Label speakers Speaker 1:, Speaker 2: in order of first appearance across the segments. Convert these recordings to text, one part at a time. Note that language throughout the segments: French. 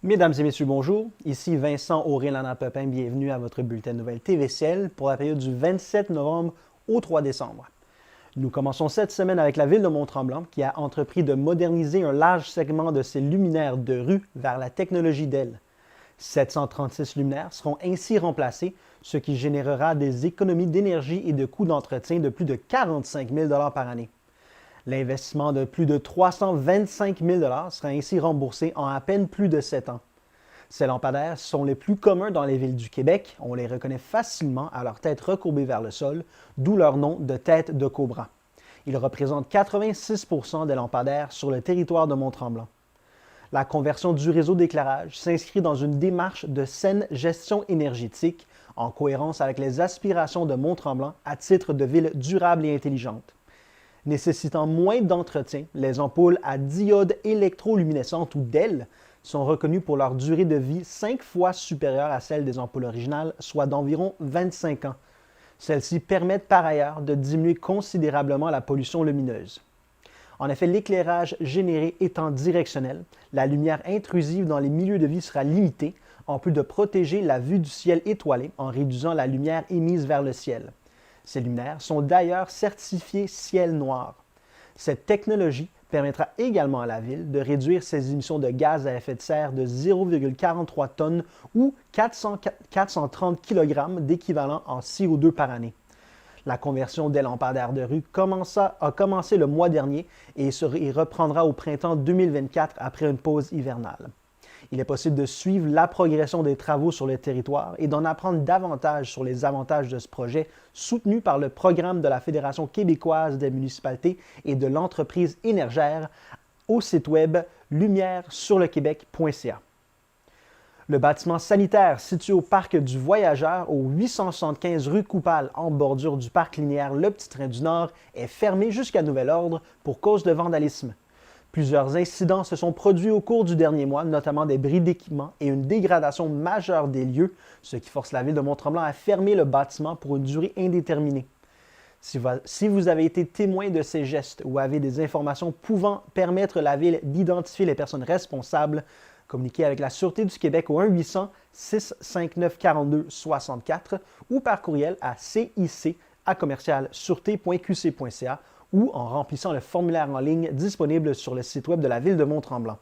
Speaker 1: Mesdames et messieurs, bonjour. Ici Vincent Aurélien-Pepin. Bienvenue à votre bulletin de nouvelles TVCL pour la période du 27 novembre au 3 décembre. Nous commençons cette semaine avec la ville de Mont-Tremblant qui a entrepris de moderniser un large segment de ses luminaires de rue vers la technologie d'AILE. 736 luminaires seront ainsi remplacés, ce qui générera des économies d'énergie et de coûts d'entretien de plus de 45 000 par année. L'investissement de plus de 325 000 sera ainsi remboursé en à peine plus de 7 ans. Ces lampadaires sont les plus communs dans les villes du Québec. On les reconnaît facilement à leur tête recourbée vers le sol, d'où leur nom de tête de cobra. Ils représentent 86 % des lampadaires sur le territoire de Mont-Tremblant. La conversion du réseau d'éclairage s'inscrit dans une démarche de saine gestion énergétique en cohérence avec les aspirations de Mont-Tremblant à titre de ville durable et intelligente. Nécessitant moins d'entretien, les ampoules à diode électroluminescente ou DEL sont reconnues pour leur durée de vie 5 fois supérieure à celle des ampoules originales, soit d'environ 25 ans. Celles-ci permettent par ailleurs de diminuer considérablement la pollution lumineuse. En effet, l'éclairage généré étant directionnel, la lumière intrusive dans les milieux de vie sera limitée, en plus de protéger la vue du ciel étoilé en réduisant la lumière émise vers le ciel. Ces luminaires sont d'ailleurs certifiés ciel noir. Cette technologie permettra également à la ville de réduire ses émissions de gaz à effet de serre de 0,43 tonnes ou 430 kg d'équivalent en CO2 par année. La conversion des lampadaires de rue a commencé le mois dernier et reprendra au printemps 2024 après une pause hivernale. Il est possible de suivre la progression des travaux sur le territoire et d'en apprendre davantage sur les avantages de ce projet soutenu par le programme de la Fédération québécoise des municipalités et de l'entreprise Énergère au site web lumieresurlequebec.ca. Le bâtiment sanitaire situé au parc du Voyageur au 875 rue Coupal en bordure du parc linéaire Le Petit Train du Nord est fermé jusqu'à nouvel ordre pour cause de vandalisme. Plusieurs incidents se sont produits au cours du dernier mois, notamment des bris d'équipement et une dégradation majeure des lieux, ce qui force la ville de Mont-Tremblant à fermer le bâtiment pour une durée indéterminée. Si vous avez été témoin de ces gestes ou avez des informations pouvant permettre à la ville d'identifier les personnes responsables, communiquez avec la Sûreté du Québec au 1-800-659-42-64 ou par courriel à cic@commercialsureté.qc.ca ou en remplissant le formulaire en ligne disponible sur le site web de la ville de Mont-Tremblant.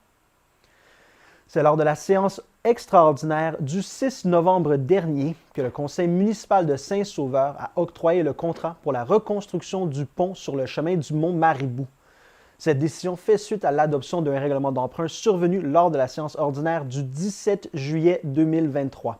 Speaker 1: C'est lors de la séance extraordinaire du 6 novembre dernier que le conseil municipal de Saint-Sauveur a octroyé le contrat pour la reconstruction du pont sur le chemin du mont Maribou. Cette décision fait suite à l'adoption d'un règlement d'emprunt survenu lors de la séance ordinaire du 17 juillet 2023.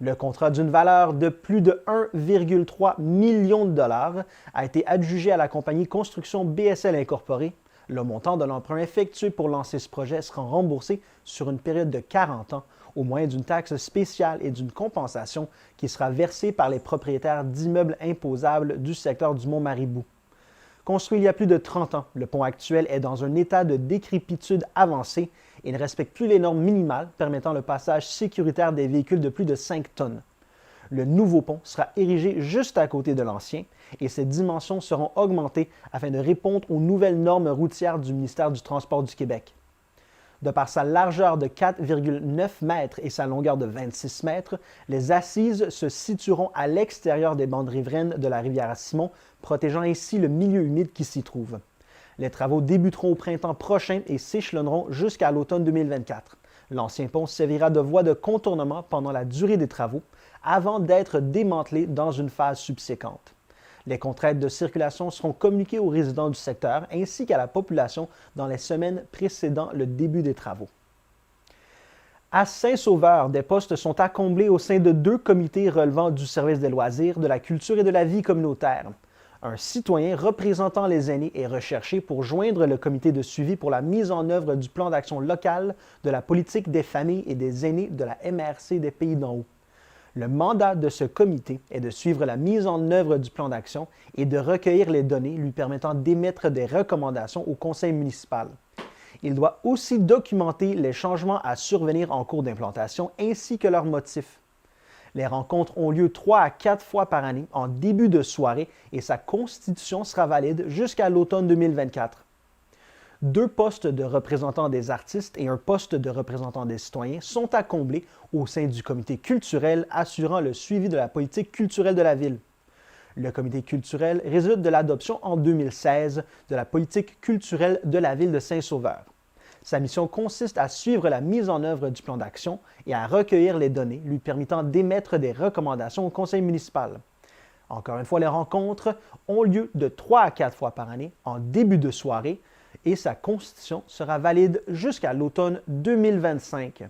Speaker 1: Le contrat d'une valeur de plus de 1,3 million de dollars a été adjugé à la compagnie Construction BSL Incorporée. Le montant de l'emprunt effectué pour lancer ce projet sera remboursé sur une période de 40 ans au moyen d'une taxe spéciale et d'une compensation qui sera versée par les propriétaires d'immeubles imposables du secteur du Mont-Maribou. Construit il y a plus de 30 ans, le pont actuel est dans un état de décrépitude avancée et ne respecte plus les normes minimales permettant le passage sécuritaire des véhicules de plus de 5 tonnes. Le nouveau pont sera érigé juste à côté de l'ancien et ses dimensions seront augmentées afin de répondre aux nouvelles normes routières du ministère du Transport du Québec. De par sa largeur de 4,9 mètres et sa longueur de 26 mètres, les assises se situeront à l'extérieur des bandes riveraines de la rivière Simon, protégeant ainsi le milieu humide qui s'y trouve. Les travaux débuteront au printemps prochain et s'échelonneront jusqu'à l'automne 2024. L'ancien pont servira de voie de contournement pendant la durée des travaux, avant d'être démantelé dans une phase subséquente. Les contraintes de circulation seront communiquées aux résidents du secteur ainsi qu'à la population dans les semaines précédant le début des travaux. À Saint-Sauveur, des postes sont à combler au sein de 2 comités relevant du service des loisirs, de la culture et de la vie communautaire. Un citoyen représentant les aînés est recherché pour joindre le comité de suivi pour la mise en œuvre du plan d'action local de la politique des familles et des aînés de la MRC des Pays d'en haut. Le mandat de ce comité est de suivre la mise en œuvre du plan d'action et de recueillir les données lui permettant d'émettre des recommandations au conseil municipal. Il doit aussi documenter les changements à survenir en cours d'implantation ainsi que leurs motifs. Les rencontres ont lieu 3 à 4 fois par année en début de soirée et sa constitution sera valide jusqu'à l'automne 2024. 2 postes de représentants des artistes et un poste de représentant des citoyens sont à combler au sein du comité culturel assurant le suivi de la politique culturelle de la ville. Le comité culturel résulte de l'adoption en 2016 de la politique culturelle de la ville de Saint-Sauveur. Sa mission consiste à suivre la mise en œuvre du plan d'action et à recueillir les données lui permettant d'émettre des recommandations au conseil municipal. Encore une fois, les rencontres ont lieu de 3 à 4 fois par année en début de soirée et sa constitution sera valide jusqu'à l'automne 2025.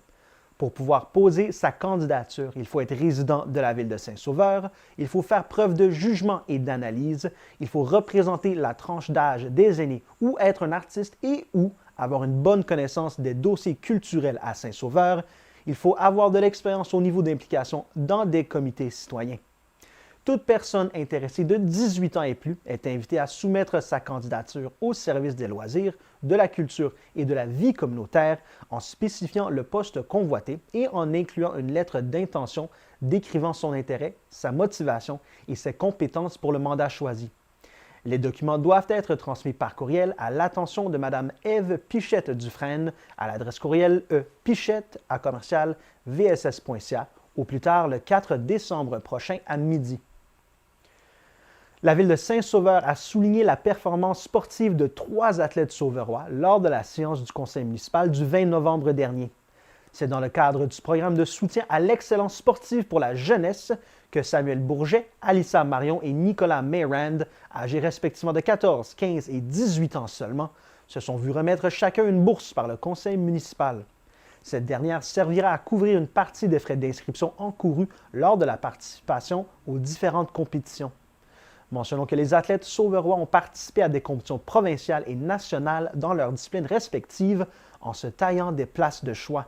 Speaker 1: Pour pouvoir poser sa candidature, il faut être résident de la ville de Saint-Sauveur, il faut faire preuve de jugement et d'analyse, il faut représenter la tranche d'âge des aînés ou être un artiste et ou avoir une bonne connaissance des dossiers culturels à Saint-Sauveur, il faut avoir de l'expérience au niveau d'implication dans des comités citoyens. Toute personne intéressée de 18 ans et plus est invitée à soumettre sa candidature au service des loisirs, de la culture et de la vie communautaire en spécifiant le poste convoité et en incluant une lettre d'intention décrivant son intérêt, sa motivation et ses compétences pour le mandat choisi. Les documents doivent être transmis par courriel à l'attention de Mme Ève Pichette-Dufresne à l'adresse courriel pichette@vss.ca au plus tard le 4 décembre prochain à midi. La ville de Saint-Sauveur a souligné la performance sportive de 3 athlètes sauverois lors de la séance du conseil municipal du 20 novembre dernier. C'est dans le cadre du programme de soutien à l'excellence sportive pour la jeunesse que Samuel Bourget, Alissa Marion et Nicolas Mayrand, âgés respectivement de 14, 15 et 18 ans seulement, se sont vus remettre chacun une bourse par le conseil municipal. Cette dernière servira à couvrir une partie des frais d'inscription encourus lors de la participation aux différentes compétitions. Mentionnons que les athlètes sauverois ont participé à des compétitions provinciales et nationales dans leurs disciplines respectives en se taillant des places de choix.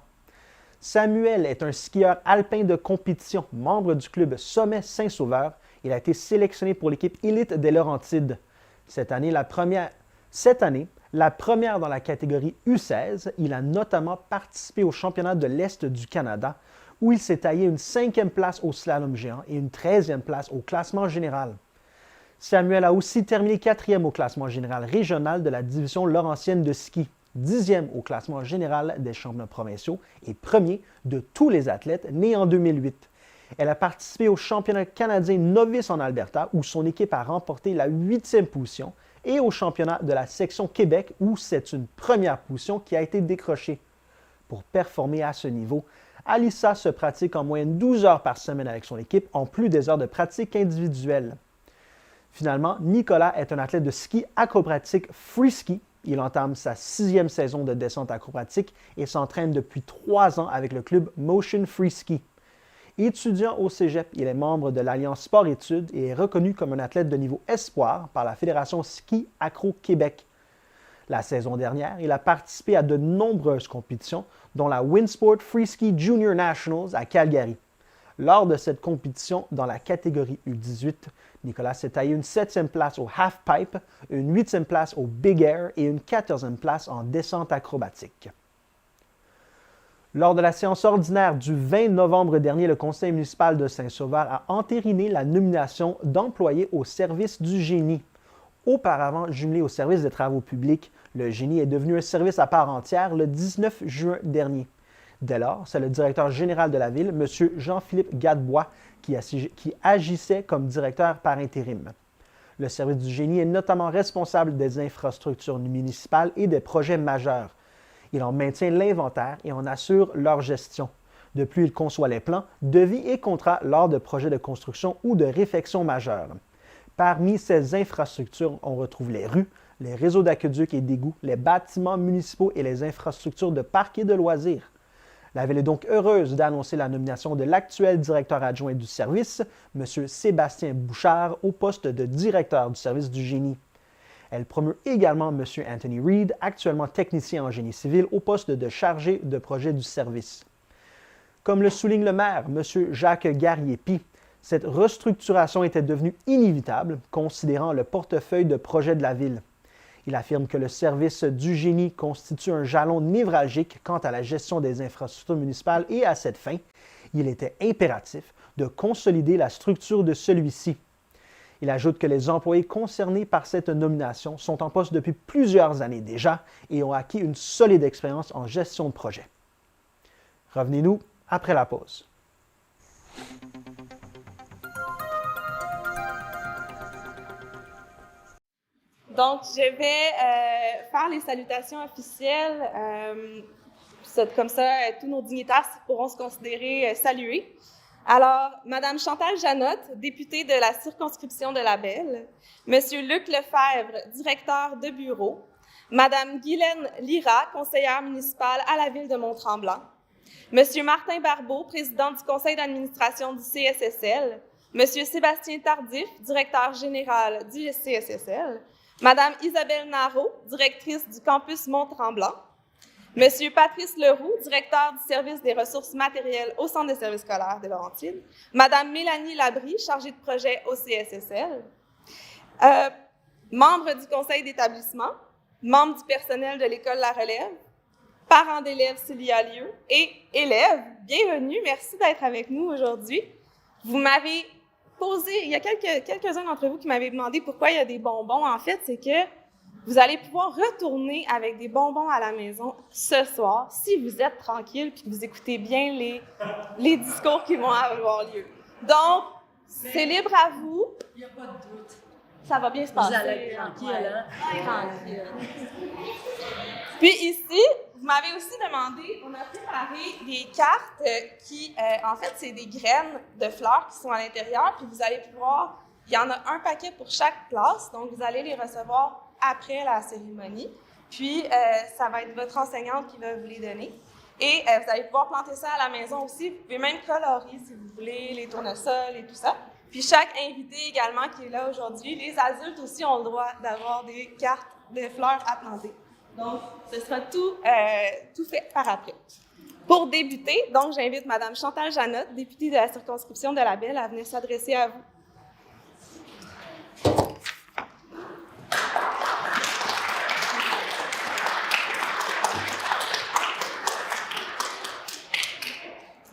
Speaker 1: Samuel est un skieur alpin de compétition, membre du club Sommet Saint-Sauveur. Il a été sélectionné pour l'équipe élite des Laurentides. Cette année, la première dans la catégorie U16, il a notamment participé au championnat de l'Est du Canada, où il s'est taillé une 5e place au slalom géant et une 13e place au classement général. Samuel a aussi terminé 4e au classement général régional de la division laurentienne de ski, 10e au classement général des championnats provinciaux et 1er de tous les athlètes nés en 2008. Elle a participé au championnat canadien novice en Alberta où son équipe a remporté la 8e position et au championnat de la section Québec où c'est une première position qui a été décrochée. Pour performer à ce niveau, Alissa se pratique en moyenne 12 heures par semaine avec son équipe en plus des heures de pratique individuelle. Finalement, Nicolas est un athlète de ski acrobatique free ski. Il entame sa 6e saison de descente acrobatique et s'entraîne depuis 3 ans avec le club Motion Free Ski. Étudiant au cégep, il est membre de l'Alliance Sport-Études et est reconnu comme un athlète de niveau espoir par la Fédération Ski Acro Québec. La saison dernière, il a participé à de nombreuses compétitions, dont la Winsport Free Ski Junior Nationals à Calgary. Lors de cette compétition, dans la catégorie U18, Nicolas s'est taillé une 7e place au half-pipe, une 8e place au big air et une 14e place en descente acrobatique. Lors de la séance ordinaire du 20 novembre dernier, le conseil municipal de Saint-Sauveur a entériné la nomination d'employés au service du génie. Auparavant jumelé au service des travaux publics, le génie est devenu un service à part entière le 19 juin dernier. Dès lors, c'est le directeur général de la ville, M. Jean-Philippe Gadebois, qui agissait comme directeur par intérim. Le service du génie est notamment responsable des infrastructures municipales et des projets majeurs. Il en maintient l'inventaire et en assure leur gestion. De plus, il conçoit les plans, devis et contrats lors de projets de construction ou de réfection majeure. Parmi ces infrastructures, on retrouve les rues, les réseaux d'aqueducs et d'égouts, les bâtiments municipaux et les infrastructures de parcs et de loisirs. La Ville est donc heureuse d'annoncer la nomination de l'actuel directeur adjoint du service, M. Sébastien Bouchard, au poste de directeur du service du génie. Elle promeut également M. Anthony Reed, actuellement technicien en génie civil, au poste de chargé de projet du service. Comme le souligne le maire, M. Jacques Garriépi, cette restructuration était devenue inévitable, considérant le portefeuille de projets de la Ville. Il affirme que le service du génie constitue un jalon névralgique quant à la gestion des infrastructures municipales et à cette fin, il était impératif de consolider la structure de celui-ci. Il ajoute que les employés concernés par cette nomination sont en poste depuis plusieurs années déjà et ont acquis une solide expérience en gestion de projet. Revenez-nous après la pause.
Speaker 2: Donc, je vais faire les salutations officielles. Comme ça, tous nos dignitaires pourront se considérer salués. Alors, Madame Chantal Janotte, députée de la circonscription de La Belle, Monsieur Luc Lefebvre, directeur de bureau, Madame Guylaine Lyra, conseillère municipale à la ville de Mont-Tremblant, Monsieur Martin Barbeau, président du conseil d'administration du CSSL, Monsieur Sébastien Tardif, directeur général du CSSL, Madame Isabelle Nareau, directrice du campus Mont-Tremblant, Monsieur Patrice Leroux, directeur du service des ressources matérielles au Centre de services scolaires de Laurentides, Madame Mélanie Labrie, chargée de projet au CSSL, membres du conseil d'établissement, membres du personnel de l'École La Relève, parents d'élèves s'il y a lieu, et élèves, bienvenue, merci d'être avec nous aujourd'hui. Vous m'avez posé, il y a quelques-uns d'entre vous qui m'avaient demandé pourquoi il y a des bonbons. En fait, c'est que vous allez pouvoir retourner avec des bonbons à la maison ce soir si vous êtes tranquille et que vous écoutez bien les discours qui vont avoir lieu. Donc, c'est libre à vous.
Speaker 3: Il n'y a pas de doute.
Speaker 2: Ça va bien se passer.
Speaker 3: Vous allez être tranquille, hein?
Speaker 2: Tranquille. Puis ici, vous m'avez aussi demandé, on a préparé des cartes qui, en fait, c'est des graines de fleurs qui sont à l'intérieur, puis vous allez pouvoir, il y en a un paquet pour chaque classe, donc vous allez les recevoir après la cérémonie. Puis, ça va être votre enseignante qui va vous les donner. Et vous allez pouvoir planter ça à la maison aussi. Vous pouvez même colorer, si vous voulez, les tournesols et tout ça. Puis, chaque invité également qui est là aujourd'hui, les adultes aussi ont le droit d'avoir des cartes de fleurs à planter. Donc, ce sera tout fait par après. Pour débuter, donc, j'invite Mme Chantal Janotte, députée de la circonscription de La Belle, à venir s'adresser à vous.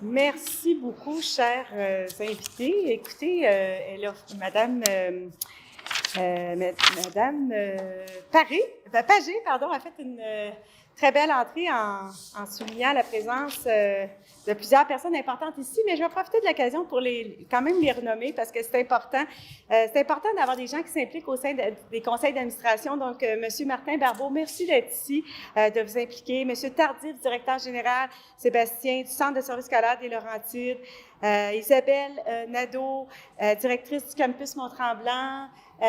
Speaker 4: Merci beaucoup, chers invités. Écoutez, Madame Pagé, a fait une très belle entrée en soulignant la présence de plusieurs personnes importantes ici, mais je vais profiter de l'occasion pour quand même les renommer parce que c'est important. C'est important d'avoir des gens qui s'impliquent au sein des conseils d'administration. Donc, Monsieur Martin Barbeau, merci d'être ici, de vous impliquer. Monsieur Tardif, directeur général, Sébastien, du Centre de services scolaires des Laurentides, Isabelle Nadeau, directrice du campus Mont-Tremblant.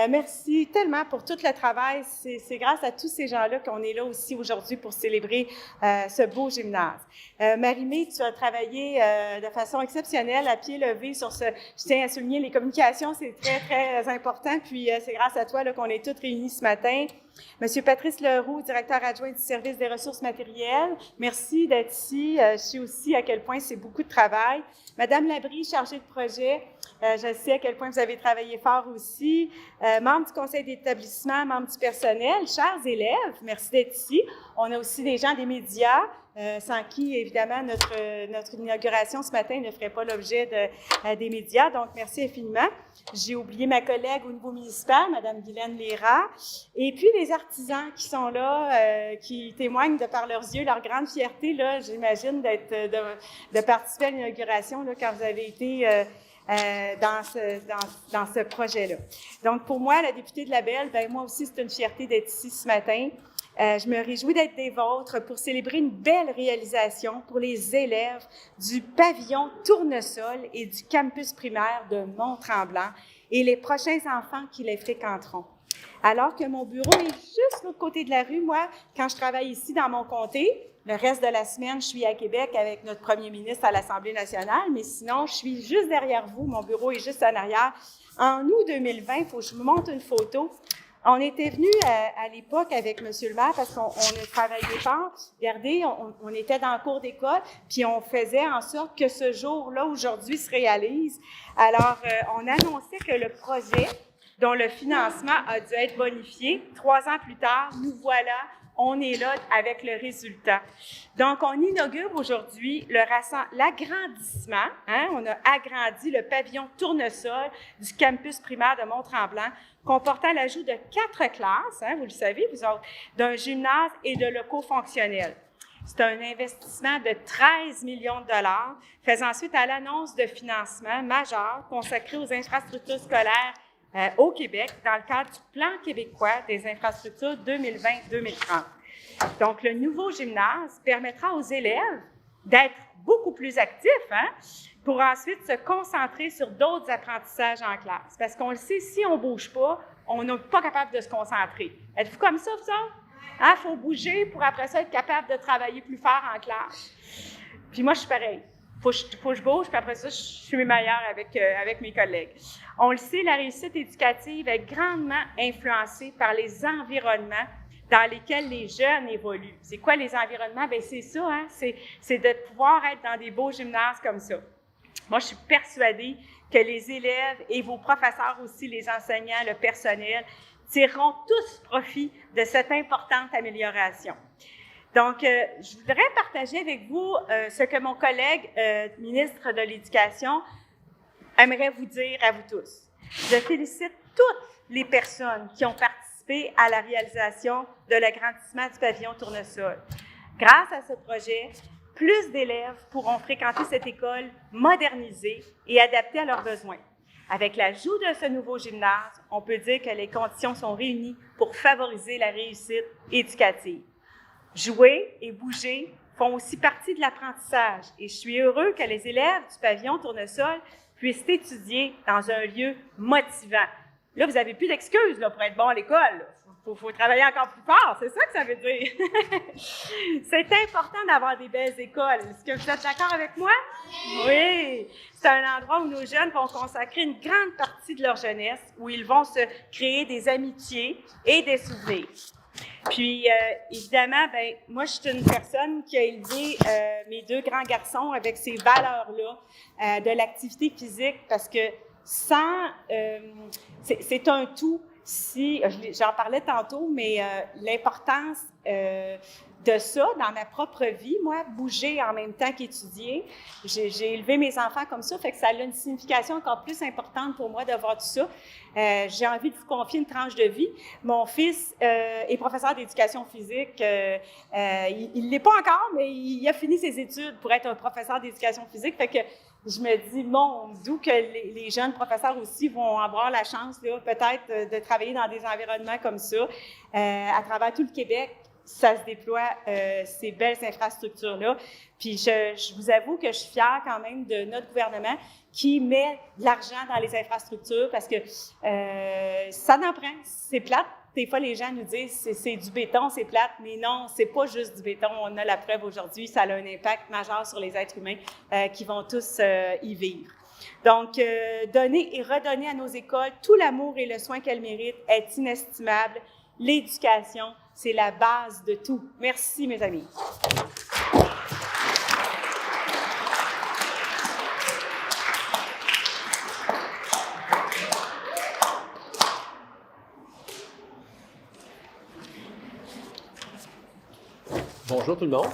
Speaker 4: Merci tellement pour tout le travail. C'est grâce à tous ces gens-là qu'on est là aussi aujourd'hui pour célébrer ce beau gymnase. Marie-Mé, tu as travaillé de façon exceptionnelle à pied levé sur ce. Je tiens à souligner les communications, c'est très, très important. Puis c'est grâce à toi là, qu'on est tous réunis ce matin. Monsieur Patrice Leroux, directeur adjoint du service des ressources matérielles, merci d'être ici. Je sais aussi à quel point c'est beaucoup de travail. Madame Labrie, chargée de projet, je sais à quel point vous avez travaillé fort aussi. Membres du conseil d'établissement, membres du personnel, chers élèves, merci d'être ici. On a aussi des gens des médias, sans qui, évidemment, notre inauguration ce matin ne ferait pas l'objet des médias. Donc, merci infiniment. J'ai oublié ma collègue au niveau municipal, Mme Guylaine Lyra. Et puis, les artisans qui sont là, qui témoignent de par leurs yeux leur grande fierté, là, j'imagine, de participer à l'inauguration là, quand vous avez été dans ce projet-là. Donc, pour moi, la députée de La Belle, bien, moi aussi, c'est une fierté d'être ici ce matin. Je me réjouis d'être des vôtres pour célébrer une belle réalisation pour les élèves du pavillon Tournesol et du campus primaire de Mont-Tremblant et les prochains enfants qui les fréquenteront. Alors que mon bureau est juste de l'autre côté de la rue, moi, quand je travaille ici dans mon comté, le reste de la semaine, je suis à Québec avec notre premier ministre à l'Assemblée nationale, mais sinon, je suis juste derrière vous. Mon bureau est juste en arrière. En août 2020, il faut que je vous montre une photo. On était venu à l'époque avec M. le maire parce qu'on a travaillé fort. Regardez, on était dans le cours d'école, puis on faisait en sorte que ce jour-là, aujourd'hui, se réalise. Alors, on annonçait que le projet, dont le financement a dû être bonifié, 3 ans plus tard, nous voilà on est là avec le résultat. Donc, on inaugure aujourd'hui l'agrandissement. Hein, on a agrandi le pavillon tournesol du campus primaire de Mont-Tremblant, comportant l'ajout de 4 classes, hein, vous le savez, vous autres, d'un gymnase et de locaux fonctionnels. C'est un investissement de 13 millions de dollars, faisant suite à l'annonce de financement majeur consacré aux infrastructures scolaires au Québec dans le cadre du Plan québécois des infrastructures 2020-2030. Donc, le nouveau gymnase permettra aux élèves d'être beaucoup plus actifs, hein, pour ensuite se concentrer sur d'autres apprentissages en classe. Parce qu'on le sait, si on ne bouge pas, on n'est pas capable de se concentrer. Êtes-vous comme ça, vous autres? Il faut bouger pour après ça être capable de travailler plus fort en classe. Puis moi, je suis pareil. Faut que je bouge, puis après ça, je suis meilleure avec mes collègues. On le sait, la réussite éducative est grandement influencée par les environnements dans lesquels les jeunes évoluent. C'est quoi les environnements? Bien, c'est ça, hein? C'est de pouvoir être dans des beaux gymnases comme ça. Moi, je suis persuadée que les élèves et vos professeurs aussi, les enseignants, le personnel, tireront tous profit de cette importante amélioration. Donc, je voudrais partager avec vous ce que mon collègue ministre de l'Éducation aimerait vous dire à vous tous. Je félicite toutes les personnes qui ont participé à la réalisation de l'agrandissement du pavillon Tournesol. Grâce à ce projet, plus d'élèves pourront fréquenter cette école modernisée et adaptée à leurs besoins. Avec l'ajout de ce nouveau gymnase, on peut dire que les conditions sont réunies pour favoriser la réussite éducative. Jouer et bouger font aussi partie de l'apprentissage et je suis heureux que les élèves du pavillon Tournesol puissent étudier dans un lieu motivant. Là, vous n'avez plus d'excuses pour être bon à l'école. Il faut travailler encore plus fort, c'est ça que ça veut dire. C'est important d'avoir des belles écoles. Est-ce que vous êtes d'accord avec moi? Oui! C'est un endroit où nos jeunes vont consacrer une grande partie de leur jeunesse, où ils vont se créer des amitiés et des souvenirs. Puis, évidemment, ben moi, je suis une personne qui a élevé mes 2 grands garçons avec ces valeurs-là de l'activité physique, parce que c'est un tout. J'en parlais tantôt, mais l'importance de ça dans ma propre vie, moi, bouger en même temps qu'étudier, j'ai élevé mes enfants comme ça, fait que ça a une signification encore plus importante pour moi de voir tout ça. J'ai envie de vous confier une tranche de vie. Mon fils est professeur d'éducation physique. Il ne l'est pas encore, mais il a fini ses études pour être un professeur d'éducation physique, fait que je me dis, d'où que les jeunes professeurs aussi vont avoir la chance, là, peut-être, de travailler dans des environnements comme ça. À travers tout le Québec, ça se déploie, ces belles infrastructures-là. Puis je vous avoue que je suis fière quand même de notre gouvernement qui met de l'argent dans les infrastructures parce que ça en prend. C'est plate. Des fois, les gens nous disent c'est du béton, c'est plate, mais non, c'est pas juste du béton. On a la preuve aujourd'hui, ça a un impact majeur sur les êtres humains qui vont tous y vivre. Donc, donner et redonner à nos écoles tout l'amour et le soin qu'elles méritent est inestimable. L'éducation, c'est la base de tout. Merci, mes amis.
Speaker 5: Bonjour tout le monde.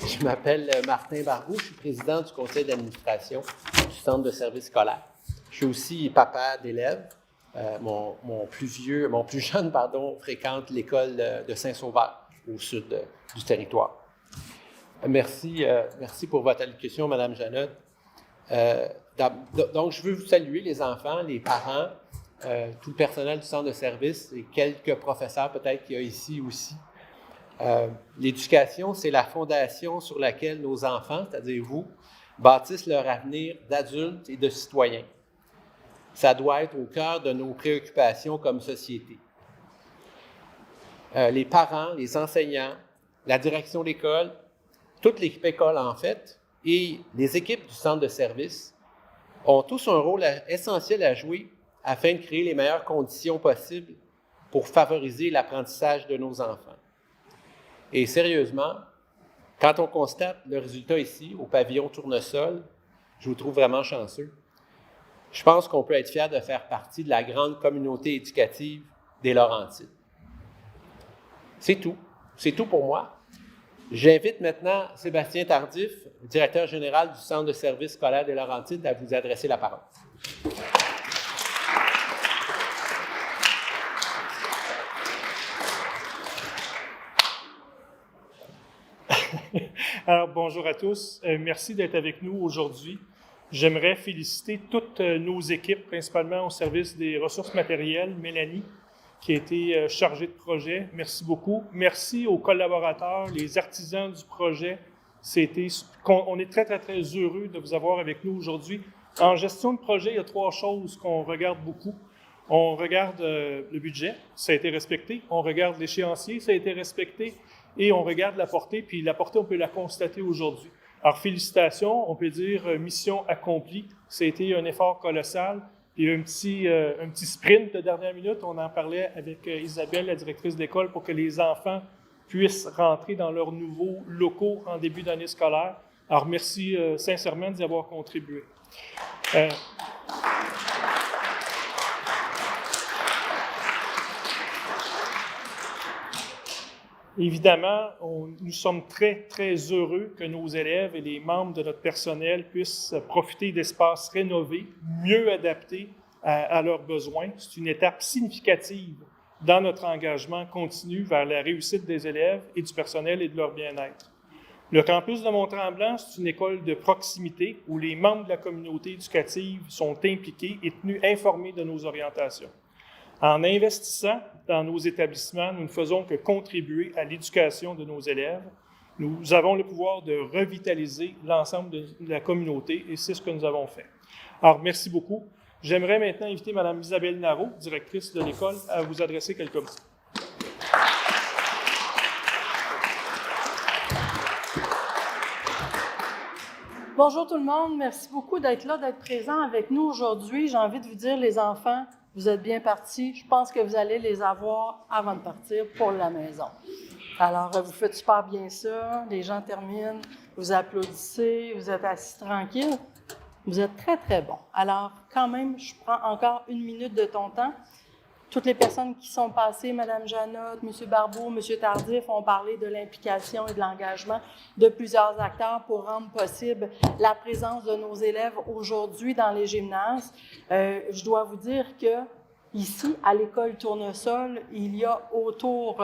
Speaker 5: Je m'appelle Martin Barbeau, je suis président du conseil d'administration du centre de services scolaires. Je suis aussi papa d'élèves. Mon plus jeune, fréquente l'école de Saint-Sauveur, au sud du territoire. Merci pour votre allocution, Mme Jeannot. Donc, je veux vous saluer, les enfants, les parents, tout le personnel du centre de services et quelques professeurs peut-être qu'il y a ici aussi. L'éducation, c'est la fondation sur laquelle nos enfants, c'est-à-dire vous, bâtissent leur avenir d'adultes et de citoyens. Ça doit être au cœur de nos préoccupations comme société. Les parents, les enseignants, la direction d'école, toute l'équipe école en fait, et les équipes du centre de service ont tous un rôle essentiel à jouer afin de créer les meilleures conditions possibles pour favoriser l'apprentissage de nos enfants. Et sérieusement, quand on constate le résultat ici, au pavillon Tournesol, je vous trouve vraiment chanceux. Je pense qu'on peut être fier de faire partie de la grande communauté éducative des Laurentides. C'est tout. C'est tout pour moi. J'invite maintenant Sébastien Tardif, directeur général du Centre de services scolaires des Laurentides, à vous adresser la parole.
Speaker 6: Alors, bonjour à tous. Merci d'être avec nous aujourd'hui. J'aimerais féliciter toutes nos équipes, principalement au service des ressources matérielles, Mélanie, qui a été chargée de projet. Merci beaucoup. Merci aux collaborateurs, les artisans du projet. On est très, très, très heureux de vous avoir avec nous aujourd'hui. En gestion de projet, il y a 3 choses qu'on regarde beaucoup. On regarde le budget, ça a été respecté. On regarde l'échéancier, ça a été respecté. Et on regarde la portée, puis la portée, on peut la constater aujourd'hui. Alors, félicitations, on peut dire mission accomplie. Ça a été un effort colossal. Il y a un petit sprint de dernière minute. On en parlait avec Isabelle, la directrice d'école, pour que les enfants puissent rentrer dans leurs nouveaux locaux en début d'année scolaire. Alors, merci sincèrement d'y avoir contribué. Évidemment, nous sommes très, très heureux que nos élèves et les membres de notre personnel puissent profiter d'espaces rénovés, mieux adaptés à leurs besoins. C'est une étape significative dans notre engagement continu vers la réussite des élèves et du personnel et de leur bien-être. Le campus de Mont-Tremblant, c'est une école de proximité où les membres de la communauté éducative sont impliqués et tenus informés de nos orientations. En investissant dans nos établissements, nous ne faisons que contribuer à l'éducation de nos élèves. Nous avons le pouvoir de revitaliser l'ensemble de la communauté et c'est ce que nous avons fait. Alors, merci beaucoup. J'aimerais maintenant inviter Mme Isabelle Nareau, directrice de l'école, à vous adresser quelques mots.
Speaker 3: Bonjour tout le monde, merci beaucoup d'être là, d'être présent avec nous aujourd'hui. J'ai envie de vous dire, les enfants, vous êtes bien partis. Je pense que vous allez les avoir avant de partir pour la maison. Alors, vous faites super bien ça. Les gens terminent, vous applaudissez, vous êtes assis tranquille. Vous êtes très, très bon. Alors, quand même, je prends encore 1 minute de ton temps. Toutes les personnes qui sont passées, Mme Janotte, M. Barbeau, M. Tardif, ont parlé de l'implication et de l'engagement de plusieurs acteurs pour rendre possible la présence de nos élèves aujourd'hui dans les gymnases. Je dois vous dire que ici, à l'école Tournesol, il y a autour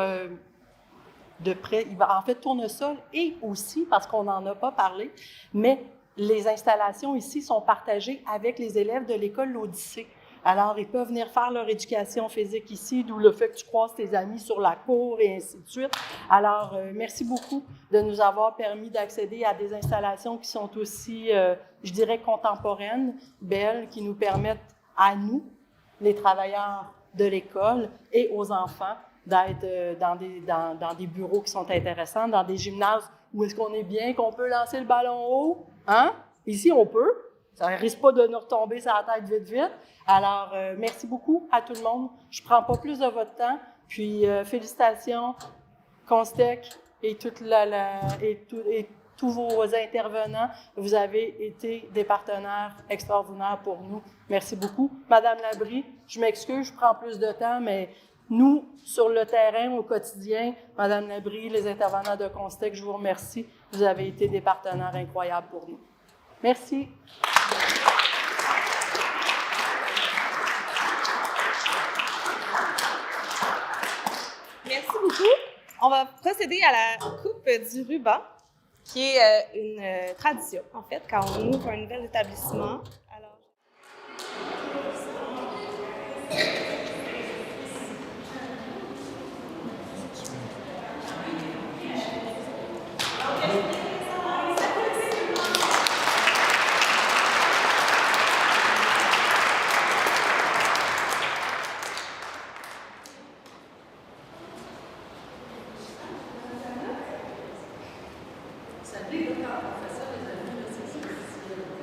Speaker 3: de près, en fait, Tournesol et aussi, parce qu'on n'en a pas parlé, mais les installations ici sont partagées avec les élèves de l'école L'Odyssée. Alors, ils peuvent venir faire leur éducation physique ici, d'où le fait que tu croises tes amis sur la cour et ainsi de suite. Alors, merci beaucoup de nous avoir permis d'accéder à des installations qui sont aussi, je dirais, contemporaines, belles, qui nous permettent à nous, les travailleurs de l'école et aux enfants, d'être dans des bureaux qui sont intéressants, dans des gymnases où est-ce qu'on est bien, qu'on peut lancer le ballon haut. Hein? Ici, on peut. Ça ne risque pas de nous retomber sur la tête vite, vite. Alors, merci beaucoup à tout le monde. Je ne prends pas plus de votre temps. Puis, félicitations, Constec et, tous vos intervenants. Vous avez été des partenaires extraordinaires pour nous. Merci beaucoup. Madame Labrie, je m'excuse, je prends plus de temps, mais nous, sur le terrain, au quotidien, Madame Labrie, les intervenants de Constec, je vous remercie. Vous avez été des partenaires incroyables pour nous. Merci.
Speaker 2: Merci beaucoup. On va procéder à la coupe du ruban, qui est une tradition, en fait, quand on ouvre un nouvel établissement. Alors...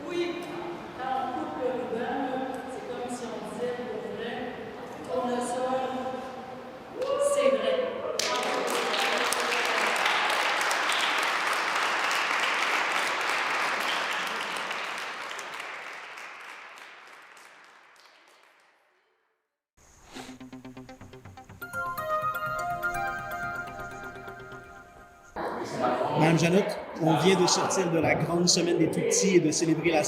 Speaker 3: Oui, quand on coupe le ruban, c'est comme si on disait pour vrai,
Speaker 1: Madame Janotte, on vient de sortir de la grande semaine des tout-petits et de célébrer la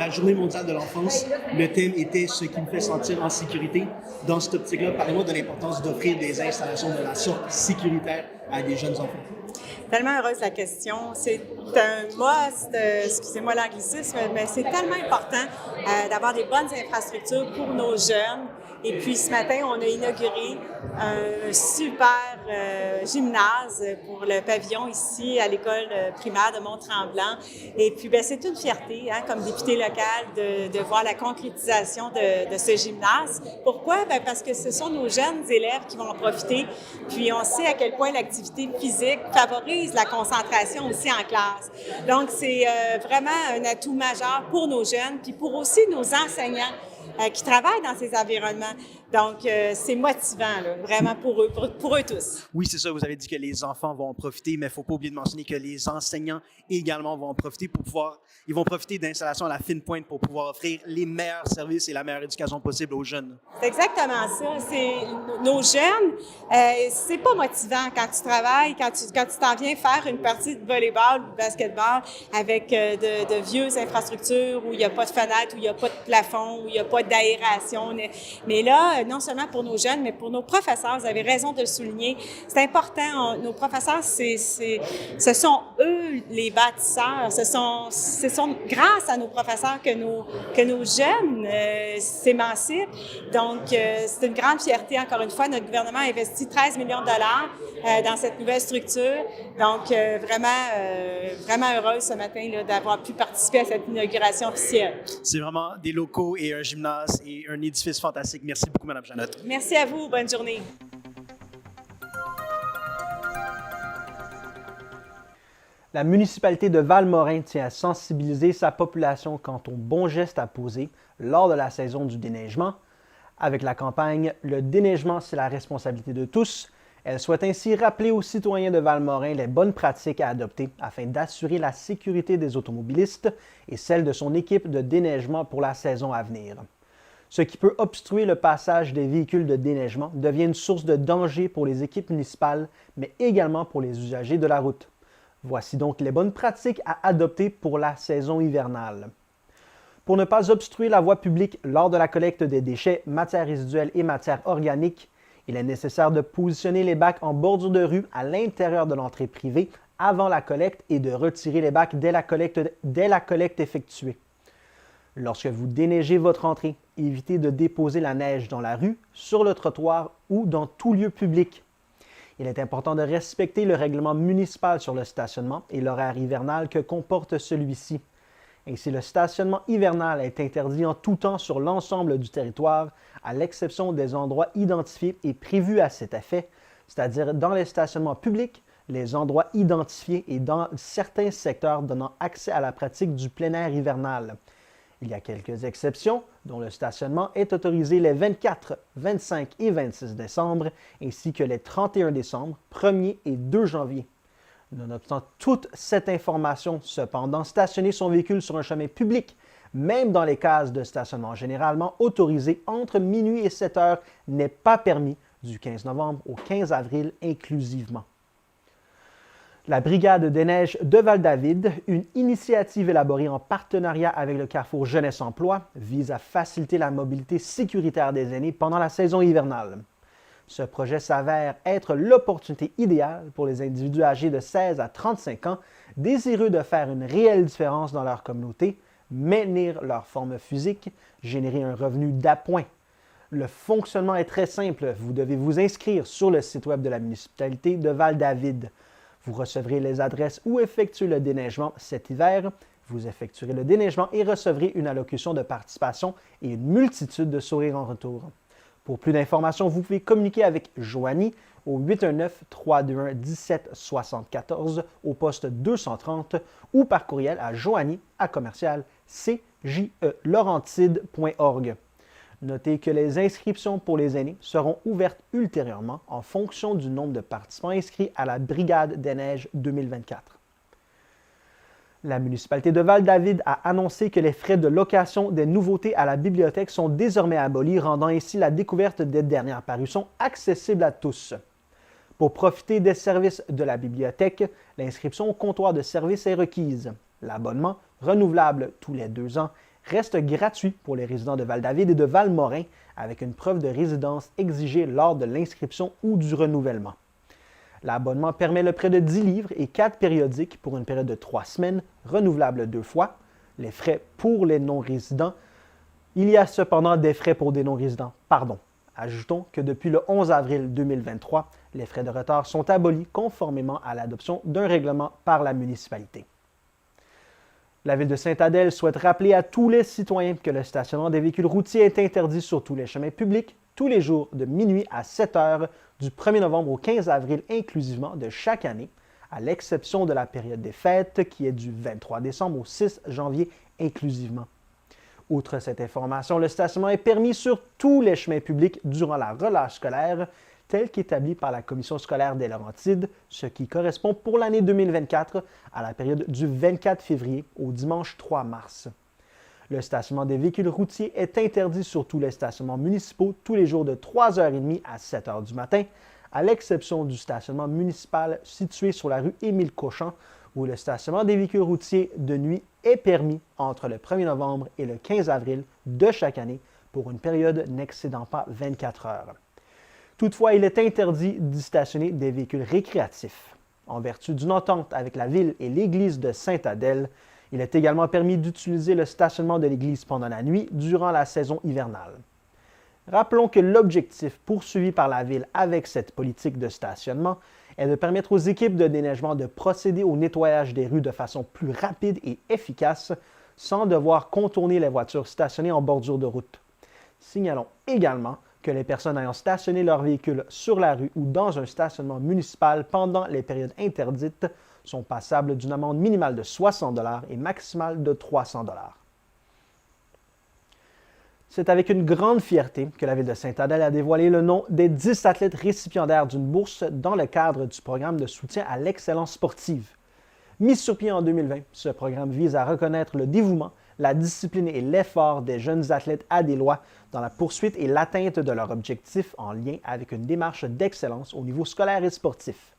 Speaker 1: journée mondiale de l'enfance. Le thème était « Ce qui me fait sentir en sécurité ». Dans cette optique-là, parlez-moi de l'importance d'offrir des installations de la sorte sécuritaires à des jeunes enfants.
Speaker 4: Tellement heureuse la question. C'est un must, excusez-moi l'anglicisme, mais c'est tellement important d'avoir des bonnes infrastructures pour nos jeunes. Et puis ce matin, on a inauguré un super gymnase pour le pavillon ici à l'école primaire de Mont-Tremblant. Et puis c'est une fierté, comme député local, de voir la concrétisation de ce gymnase. Pourquoi? Parce que ce sont nos jeunes élèves qui vont en profiter. Puis on sait à quel point l'activité physique favorise la concentration aussi en classe. Donc c'est vraiment un atout majeur pour nos jeunes, puis pour aussi nos enseignants qui travaillent dans ces environnements. Donc, c'est motivant, là, vraiment pour eux tous.
Speaker 1: Oui, c'est ça. Vous avez dit que les enfants vont en profiter, mais il ne faut pas oublier de mentionner que les enseignants également vont en profiter ils vont profiter d'installations à la fine pointe pour pouvoir offrir les meilleurs services et la meilleure éducation possible aux jeunes.
Speaker 4: C'est exactement ça. C'est nos jeunes, c'est pas motivant quand tu travailles, quand tu t'en viens faire une partie de volleyball ou de basketball avec de vieuses infrastructures où il n'y a pas de fenêtre, où il n'y a pas de plafond, où il n'y a pas d'aération. Mais là, non seulement pour nos jeunes, mais pour nos professeurs, vous avez raison de le souligner. C'est important. Nos professeurs, ce sont eux les bâtisseurs. Ce sont grâce à nos professeurs que nos jeunes s'émancipent. Donc, c'est une grande fierté. Encore une fois, notre gouvernement a investi 13 millions de dollars dans cette nouvelle structure. Donc, vraiment heureuse ce matin là, d'avoir pu participer à cette inauguration officielle.
Speaker 1: C'est vraiment des locaux et un gymnase et un édifice fantastique. Merci beaucoup, Mme Janotte.
Speaker 4: Merci à vous. Bonne journée.
Speaker 1: La municipalité de Valmorin tient à sensibiliser sa population quant aux bons gestes à poser lors de la saison du déneigement. Avec la campagne « Le déneigement, c'est la responsabilité de tous », elle souhaite ainsi rappeler aux citoyens de Valmorin les bonnes pratiques à adopter afin d'assurer la sécurité des automobilistes et celle de son équipe de déneigement pour la saison à venir. Ce qui peut obstruer le passage des véhicules de déneigement devient une source de danger pour les équipes municipales, mais également pour les usagers de la route. Voici donc les bonnes pratiques à adopter pour la saison hivernale. Pour ne pas obstruer la voie publique lors de la collecte des déchets, matières résiduelles et matières organiques, il est nécessaire de positionner les bacs en bordure de rue à l'intérieur de l'entrée privée avant la collecte et de retirer les bacs dès la collecte effectuée. Lorsque vous déneigez votre entrée, évitez de déposer la neige dans la rue, sur le trottoir ou dans tout lieu public. Il est important de respecter le règlement municipal sur le stationnement et l'horaire hivernal que comporte celui-ci. Ainsi, le stationnement hivernal est interdit en tout temps sur l'ensemble du territoire, à l'exception des endroits identifiés et prévus à cet effet, c'est-à-dire dans les stationnements publics, les endroits identifiés et dans certains secteurs donnant accès à la pratique du plein air hivernal. Il y a quelques exceptions, dont le stationnement est autorisé les 24, 25 et 26 décembre, ainsi que les 31 décembre, 1er et 2 janvier. Nonobstant toute cette information, cependant, stationner son véhicule sur un chemin public, même dans les cases de stationnement généralement autorisées entre minuit et 7 heures, n'est pas permis du 15 novembre au 15 avril inclusivement. La Brigade des neiges de Val-David, une initiative élaborée en partenariat avec le Carrefour Jeunesse Emploi, vise à faciliter la mobilité sécuritaire des aînés pendant la saison hivernale. Ce projet s'avère être l'opportunité idéale pour les individus âgés de 16 à 35 ans désireux de faire une réelle différence dans leur communauté, maintenir leur forme physique, générer un revenu d'appoint. Le fonctionnement est très simple. Vous devez vous inscrire sur le site web de la municipalité de Val-David. Vous recevrez les adresses où effectuer le déneigement cet hiver. Vous effectuerez le déneigement et recevrez une allocution de participation et une multitude de sourires en retour. Pour plus d'informations, vous pouvez communiquer avec Joanie au 819-321-1774 au poste 230 ou par courriel à joanie@cjelaurentide.org. Notez que les inscriptions pour les aînés seront ouvertes ultérieurement en fonction du nombre de participants inscrits à la Brigade des neiges 2024. La municipalité de Val-David a annoncé que les frais de location des nouveautés à la bibliothèque sont désormais abolis, rendant ainsi la découverte des dernières parutions accessible à tous. Pour profiter des services de la bibliothèque, l'inscription au comptoir de services est requise. L'abonnement, renouvelable tous les 2 ans, reste gratuit pour les résidents de Val-David et de Val-Morin, avec une preuve de résidence exigée lors de l'inscription ou du renouvellement. L'abonnement permet le prêt de 10 livres et 4 périodiques pour une période de 3 semaines, renouvelable 2 fois. Les frais pour les non-résidents. Il y a cependant des frais pour des non-résidents. Ajoutons que depuis le 11 avril 2023, les frais de retard sont abolis conformément à l'adoption d'un règlement par la municipalité. La Ville de Sainte-Adèle souhaite rappeler à tous les citoyens que le stationnement des véhicules routiers est interdit sur tous les chemins publics, tous les jours de minuit à 7 heures, du 1er novembre au 15 avril inclusivement de chaque année, à l'exception de la période des fêtes qui est du 23 décembre au 6 janvier inclusivement. Outre cette information, le stationnement est permis sur tous les chemins publics durant la relâche scolaire, tel qu'établi par la Commission scolaire des Laurentides, ce qui correspond pour l'année 2024 à la période du 24 février au dimanche 3 mars. Le stationnement des véhicules routiers est interdit sur tous les stationnements municipaux tous les jours de 3h30 à 7h du matin, à l'exception du stationnement municipal situé sur la rue Émile-Cauchon, où le stationnement des véhicules routiers de nuit est permis entre le 1er novembre et le 15 avril de chaque année pour une période n'excédant pas 24 heures. Toutefois, il est interdit d'y stationner des véhicules récréatifs. En vertu d'une entente avec la Ville et l'Église de Sainte-Adèle, il est également permis d'utiliser le stationnement de l'Église pendant la nuit durant la saison hivernale. Rappelons que l'objectif poursuivi par la Ville avec cette politique de stationnement est de permettre aux équipes de déneigement de procéder au nettoyage des rues de façon plus rapide et efficace, sans devoir contourner les voitures stationnées en bordure de route. Signalons également que les personnes ayant stationné leur véhicule sur la rue ou dans un stationnement municipal pendant les périodes interdites sont passables d'une amende minimale de 60 $ et maximale de 300 $. C'est avec une grande fierté que la Ville de Sainte-Adèle a dévoilé le nom des 10 athlètes récipiendaires d'une bourse dans le cadre du programme de soutien à l'excellence sportive. Mis sur pied en 2020, ce programme vise à reconnaître le dévouement, la discipline et l'effort des jeunes athlètes adélois dans la poursuite et l'atteinte de leurs objectifs en lien avec une démarche d'excellence au niveau scolaire et sportif.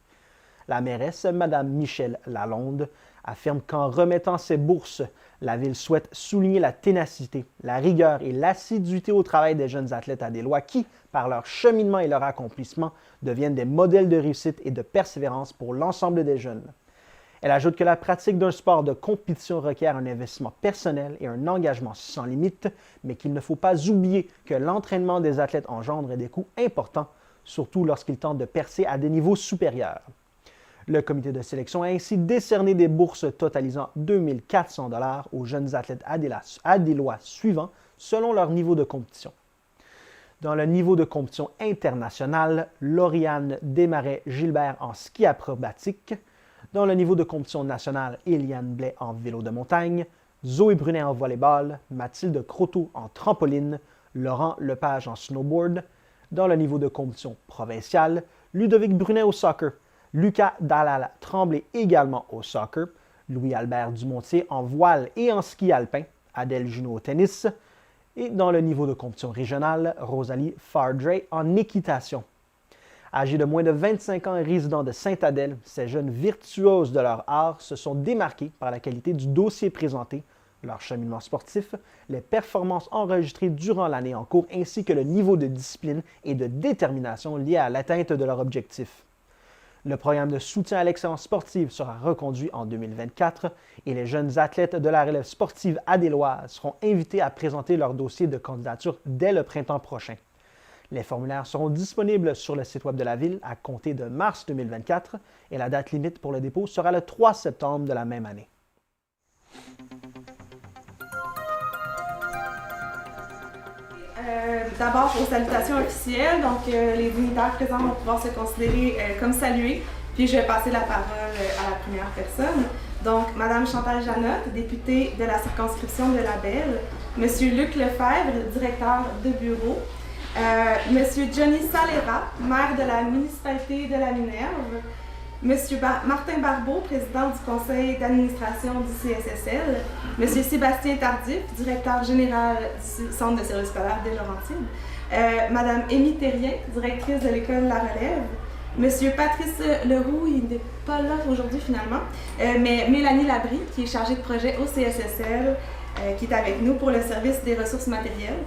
Speaker 1: La mairesse, Mme Michèle Lalonde, affirme qu'en remettant ces bourses, la Ville souhaite souligner la ténacité, la rigueur et l'assiduité au travail des jeunes athlètes adélois qui, par leur cheminement et leur accomplissement, deviennent des modèles de réussite et de persévérance pour l'ensemble des jeunes. Elle ajoute que la pratique d'un sport de compétition requiert un investissement personnel et un engagement sans limite, mais qu'il ne faut pas oublier que l'entraînement des athlètes engendre des coûts importants, surtout lorsqu'ils tentent de percer à des niveaux supérieurs. Le comité de sélection a ainsi décerné des bourses totalisant 2 400 $ aux jeunes athlètes adélois suivants selon leur niveau de compétition. Dans le niveau de compétition international, Lauriane Desmarais-Gilbert en ski acrobatique. Dans le niveau de compétition nationale, Eliane Blais en vélo de montagne, Zoé Brunet en volleyball, Mathilde Croteau en trampoline, Laurent Lepage en snowboard. Dans le niveau de compétition provinciale, Ludovic Brunet au soccer, Lucas Dalal Tremblay également au soccer, Louis-Albert Dumontier en voile et en ski alpin, Adèle Junot au tennis, et dans le niveau de compétition régionale, Rosalie Fardray en équitation. Âgés de moins de 25 ans et résidents de Sainte-Adèle, ces jeunes virtuoses de leur art se sont démarqués par la qualité du dossier présenté, leur cheminement sportif, les performances enregistrées durant l'année en cours ainsi que le niveau de discipline et de détermination lié à l'atteinte de leur objectif. Le programme de soutien à l'excellence sportive sera reconduit en 2024 et les jeunes athlètes de la relève sportive adéloise seront invités à présenter leur dossier de candidature dès le printemps prochain. Les formulaires seront disponibles sur le site web de la Ville à compter de mars 2024 et la date limite pour le dépôt sera le 3 septembre de la même année.
Speaker 2: D'abord, aux salutations officielles, donc les dignitaires présents vont pouvoir se considérer comme salués, puis je vais passer la parole à la première personne. Donc, Mme Chantal Janotte, députée de la circonscription de la Belle, M. Luc Lefebvre, directeur de bureau, M. Johnny Salera, maire de la municipalité de la Minerve, M. Martin Barbeau, président du conseil d'administration du CSSL, M. Sébastien Tardif, directeur général du centre de services scolaires des Laurentides, Mme Émy Thérien, directrice de l'école La Relève, Monsieur Patrice Leroux, il n'est pas là aujourd'hui finalement, mais Mélanie Labrie, qui est chargée de projet au CSSL, qui est avec nous pour le service des ressources matérielles.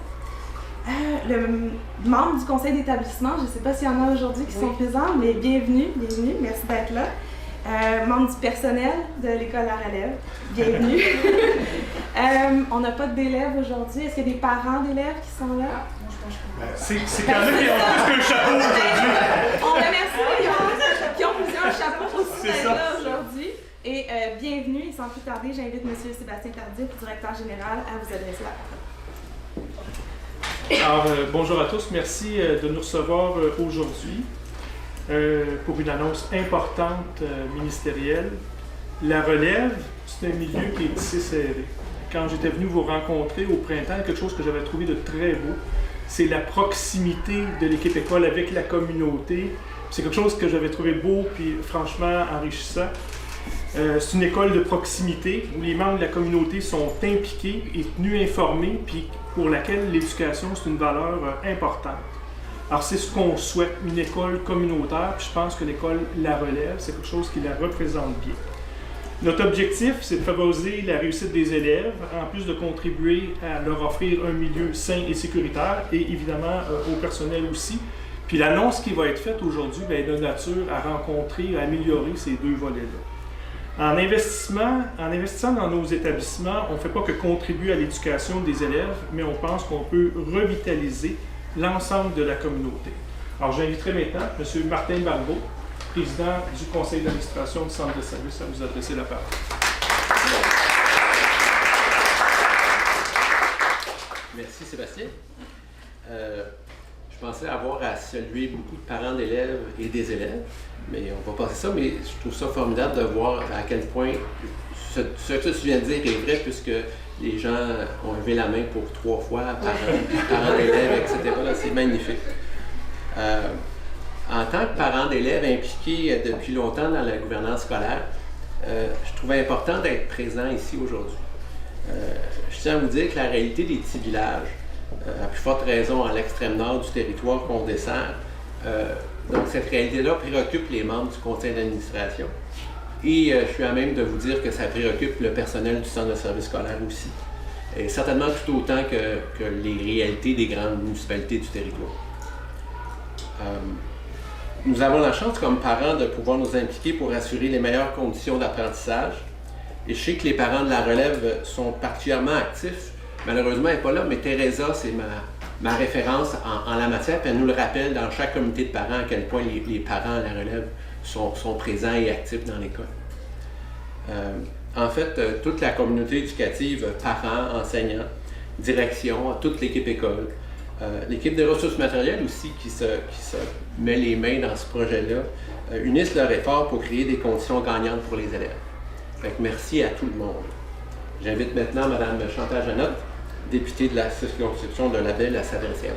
Speaker 2: Le membre du conseil d'établissement, je ne sais pas s'il y en a aujourd'hui qui sont présents, mais bienvenue, merci d'être là. Membre du personnel de l'école La Relève, bienvenue. On n'a pas d'élèves aujourd'hui. Est-ce qu'il y a des parents d'élèves qui sont là?
Speaker 6: C'est quand même qui ont plus qu'un chapeau aujourd'hui.
Speaker 2: On remercie les gens qui ont plusieurs chapeaux aussi d'être là aujourd'hui. Et bienvenue, et sans plus tarder, j'invite M. Sébastien Tardif, directeur général, à vous adresser la parole.
Speaker 6: Alors, bonjour à tous. Merci de nous recevoir aujourd'hui pour une annonce importante ministérielle. La Relève, c'est un milieu qui est tissé serré. Quand j'étais venu vous rencontrer au printemps, quelque chose que j'avais trouvé de très beau, c'est la proximité de l'équipe école avec la communauté. C'est quelque chose que j'avais trouvé beau puis franchement enrichissant. C'est une école de proximité où les membres de la communauté sont impliqués et tenus informés, puis pour laquelle l'éducation, c'est une valeur importante. Alors c'est ce qu'on souhaite, une école communautaire, puis je pense que l'école La Relève, c'est quelque chose qui la représente bien. Notre objectif, c'est de favoriser la réussite des élèves, en plus de contribuer à leur offrir un milieu sain et sécuritaire, et évidemment au personnel aussi. Puis l'annonce qui va être faite aujourd'hui est de nature à rencontrer, à améliorer ces deux volets-là. En investissant dans nos établissements, on ne fait pas que contribuer à l'éducation des élèves, mais on pense qu'on peut revitaliser l'ensemble de la communauté. Alors j'inviterai maintenant M. Martin Barbeau, président du conseil d'administration du centre de service, à vous adresser la parole.
Speaker 5: Merci Sébastien. Je pensais avoir à saluer beaucoup de parents d'élèves et des élèves, mais on va passer ça, mais je trouve ça formidable de voir à quel point ce que tu viens de dire est vrai, puisque les gens ont levé la main pour 3 fois, parents d'élèves, etc. C'est magnifique. En tant que parent d'élèves impliqué depuis longtemps dans la gouvernance scolaire, je trouvais important d'être présent ici aujourd'hui. Je tiens à vous dire que la réalité des petits villages, à plus forte raison à l'extrême nord du territoire qu'on dessert, donc cette réalité-là préoccupe les membres du conseil d'administration. Et je suis à même de vous dire que ça préoccupe le personnel du centre de service scolaire aussi. Et certainement tout autant que les réalités des grandes municipalités du territoire. Nous avons la chance comme parents de pouvoir nous impliquer pour assurer les meilleures conditions d'apprentissage. Et je sais que les parents de la relève sont particulièrement actifs. Malheureusement, elle n'est pas là, mais Teresa, c'est ma référence en la matière. Puis elle nous le rappelle dans chaque comité de parents à quel point les parents à la relève sont présents et actifs dans l'école. En fait, toute la communauté éducative, parents, enseignants, direction, toute l'équipe école, l'équipe des ressources matérielles aussi qui se met les mains dans ce projet-là, unissent leurs efforts pour créer des conditions gagnantes pour les élèves. Fait que merci à tout le monde. J'invite maintenant Mme Chantal Janotte, députée de la circonscription de Labelle, à s'adresser à vous.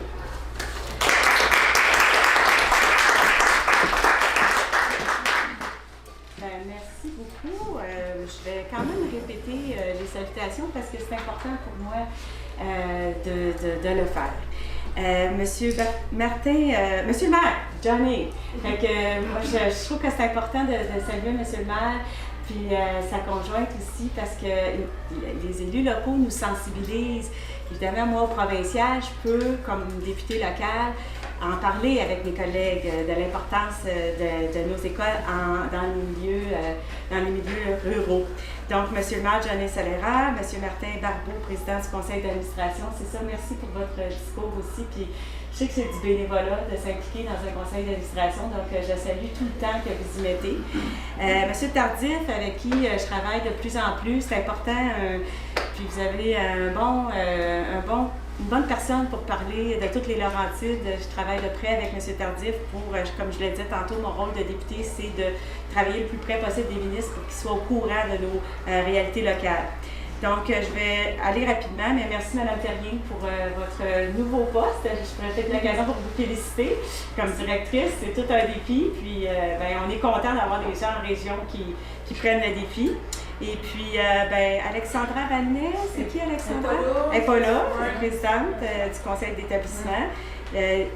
Speaker 4: Merci beaucoup. Je vais quand même répéter les salutations parce que c'est important pour moi de le faire. Monsieur le maire, Johnny. Moi, je trouve que c'est important de saluer Monsieur le maire, puis sa conjointe aussi, parce que les élus locaux nous sensibilisent. Évidemment, moi, au provincial, je peux, comme députée locale, en parler avec mes collègues de l'importance de nos écoles dans les milieux ruraux. Donc, M. le maire Johnny Solera, M. Martin Barbeau, président du conseil d'administration, c'est ça, merci pour votre discours aussi. Puis, je sais que c'est du bénévolat de s'impliquer dans un conseil d'administration, donc je salue tout le temps que vous y mettez. M. Tardif, avec qui je travaille de plus en plus, c'est important, puis vous avez une bonne personne pour parler de toutes les Laurentides. Je travaille de près avec M. Tardif pour, comme je le disais tantôt, mon rôle de député, c'est de travailler le plus près possible des ministres pour qu'ils soient au courant de nos réalités locales. Donc, je vais aller rapidement, mais merci Mme Terrien pour votre nouveau poste. Je pourrais peut-être l'occasion pour vous féliciter comme directrice. C'est tout un défi, puis on est content d'avoir des gens en région qui prennent le défi. Et puis, Alexandra Valnet, c'est qui Alexandra? Elle n'est pas là, elle est présidente du conseil d'établissement.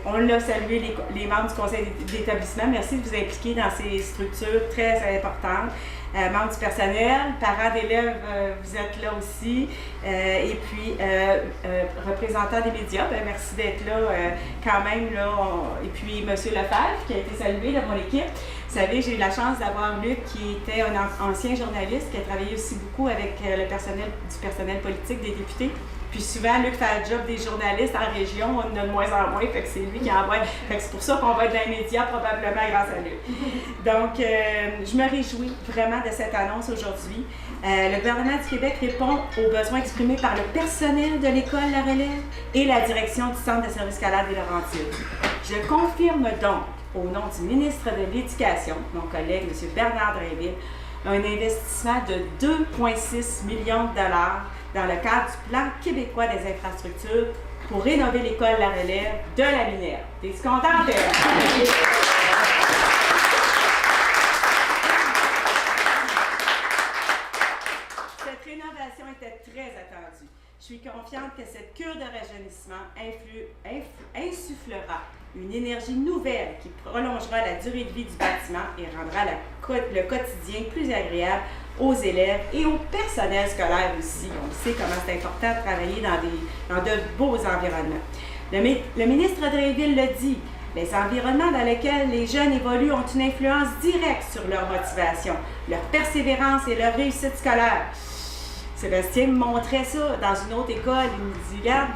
Speaker 4: On l'a salué, les membres du conseil d'établissement. Merci de vous impliquer dans ces structures très importantes. Membres du personnel, parents d'élèves, vous êtes là aussi. Et puis, représentants des médias, merci d'être là quand même. Là, et puis, M. Lefebvre, qui a été salué de mon équipe. Vous savez, j'ai eu la chance d'avoir Luc, qui était un ancien journaliste, qui a travaillé aussi beaucoup avec le personnel politique des députés. Puis souvent, Luc fait le job des journalistes en région, on en a de moins en moins, fait que c'est lui qui envoie. Fait que c'est pour ça qu'on va être dans les médias probablement grâce à Luc. Donc, je me réjouis vraiment de cette annonce aujourd'hui. Le gouvernement du Québec répond aux besoins exprimés par le personnel de l'école La Relève et la direction du Centre de services scolaires des Laurentides. Je confirme donc, au nom du ministre de l'Éducation, mon collègue M. Bernard Drainville, un investissement de 2,6 millions de dollars dans le cadre du plan québécois des infrastructures pour rénover l'école La Relève de la Minerve. T'es-tu contente? Cette rénovation était très attendue. Je suis confiante que cette cure de rajeunissement insufflera une énergie nouvelle qui prolongera la durée de vie du bâtiment et rendra le quotidien plus agréable aux élèves et au personnel scolaire aussi. On sait comment c'est important de travailler dans de beaux environnements. Le ministre Drainville le dit, les environnements dans lesquels les jeunes évoluent ont une influence directe sur leur motivation, leur persévérance et leur réussite scolaire. Sébastien me montrait ça dans une autre école. Il me dit, regarde,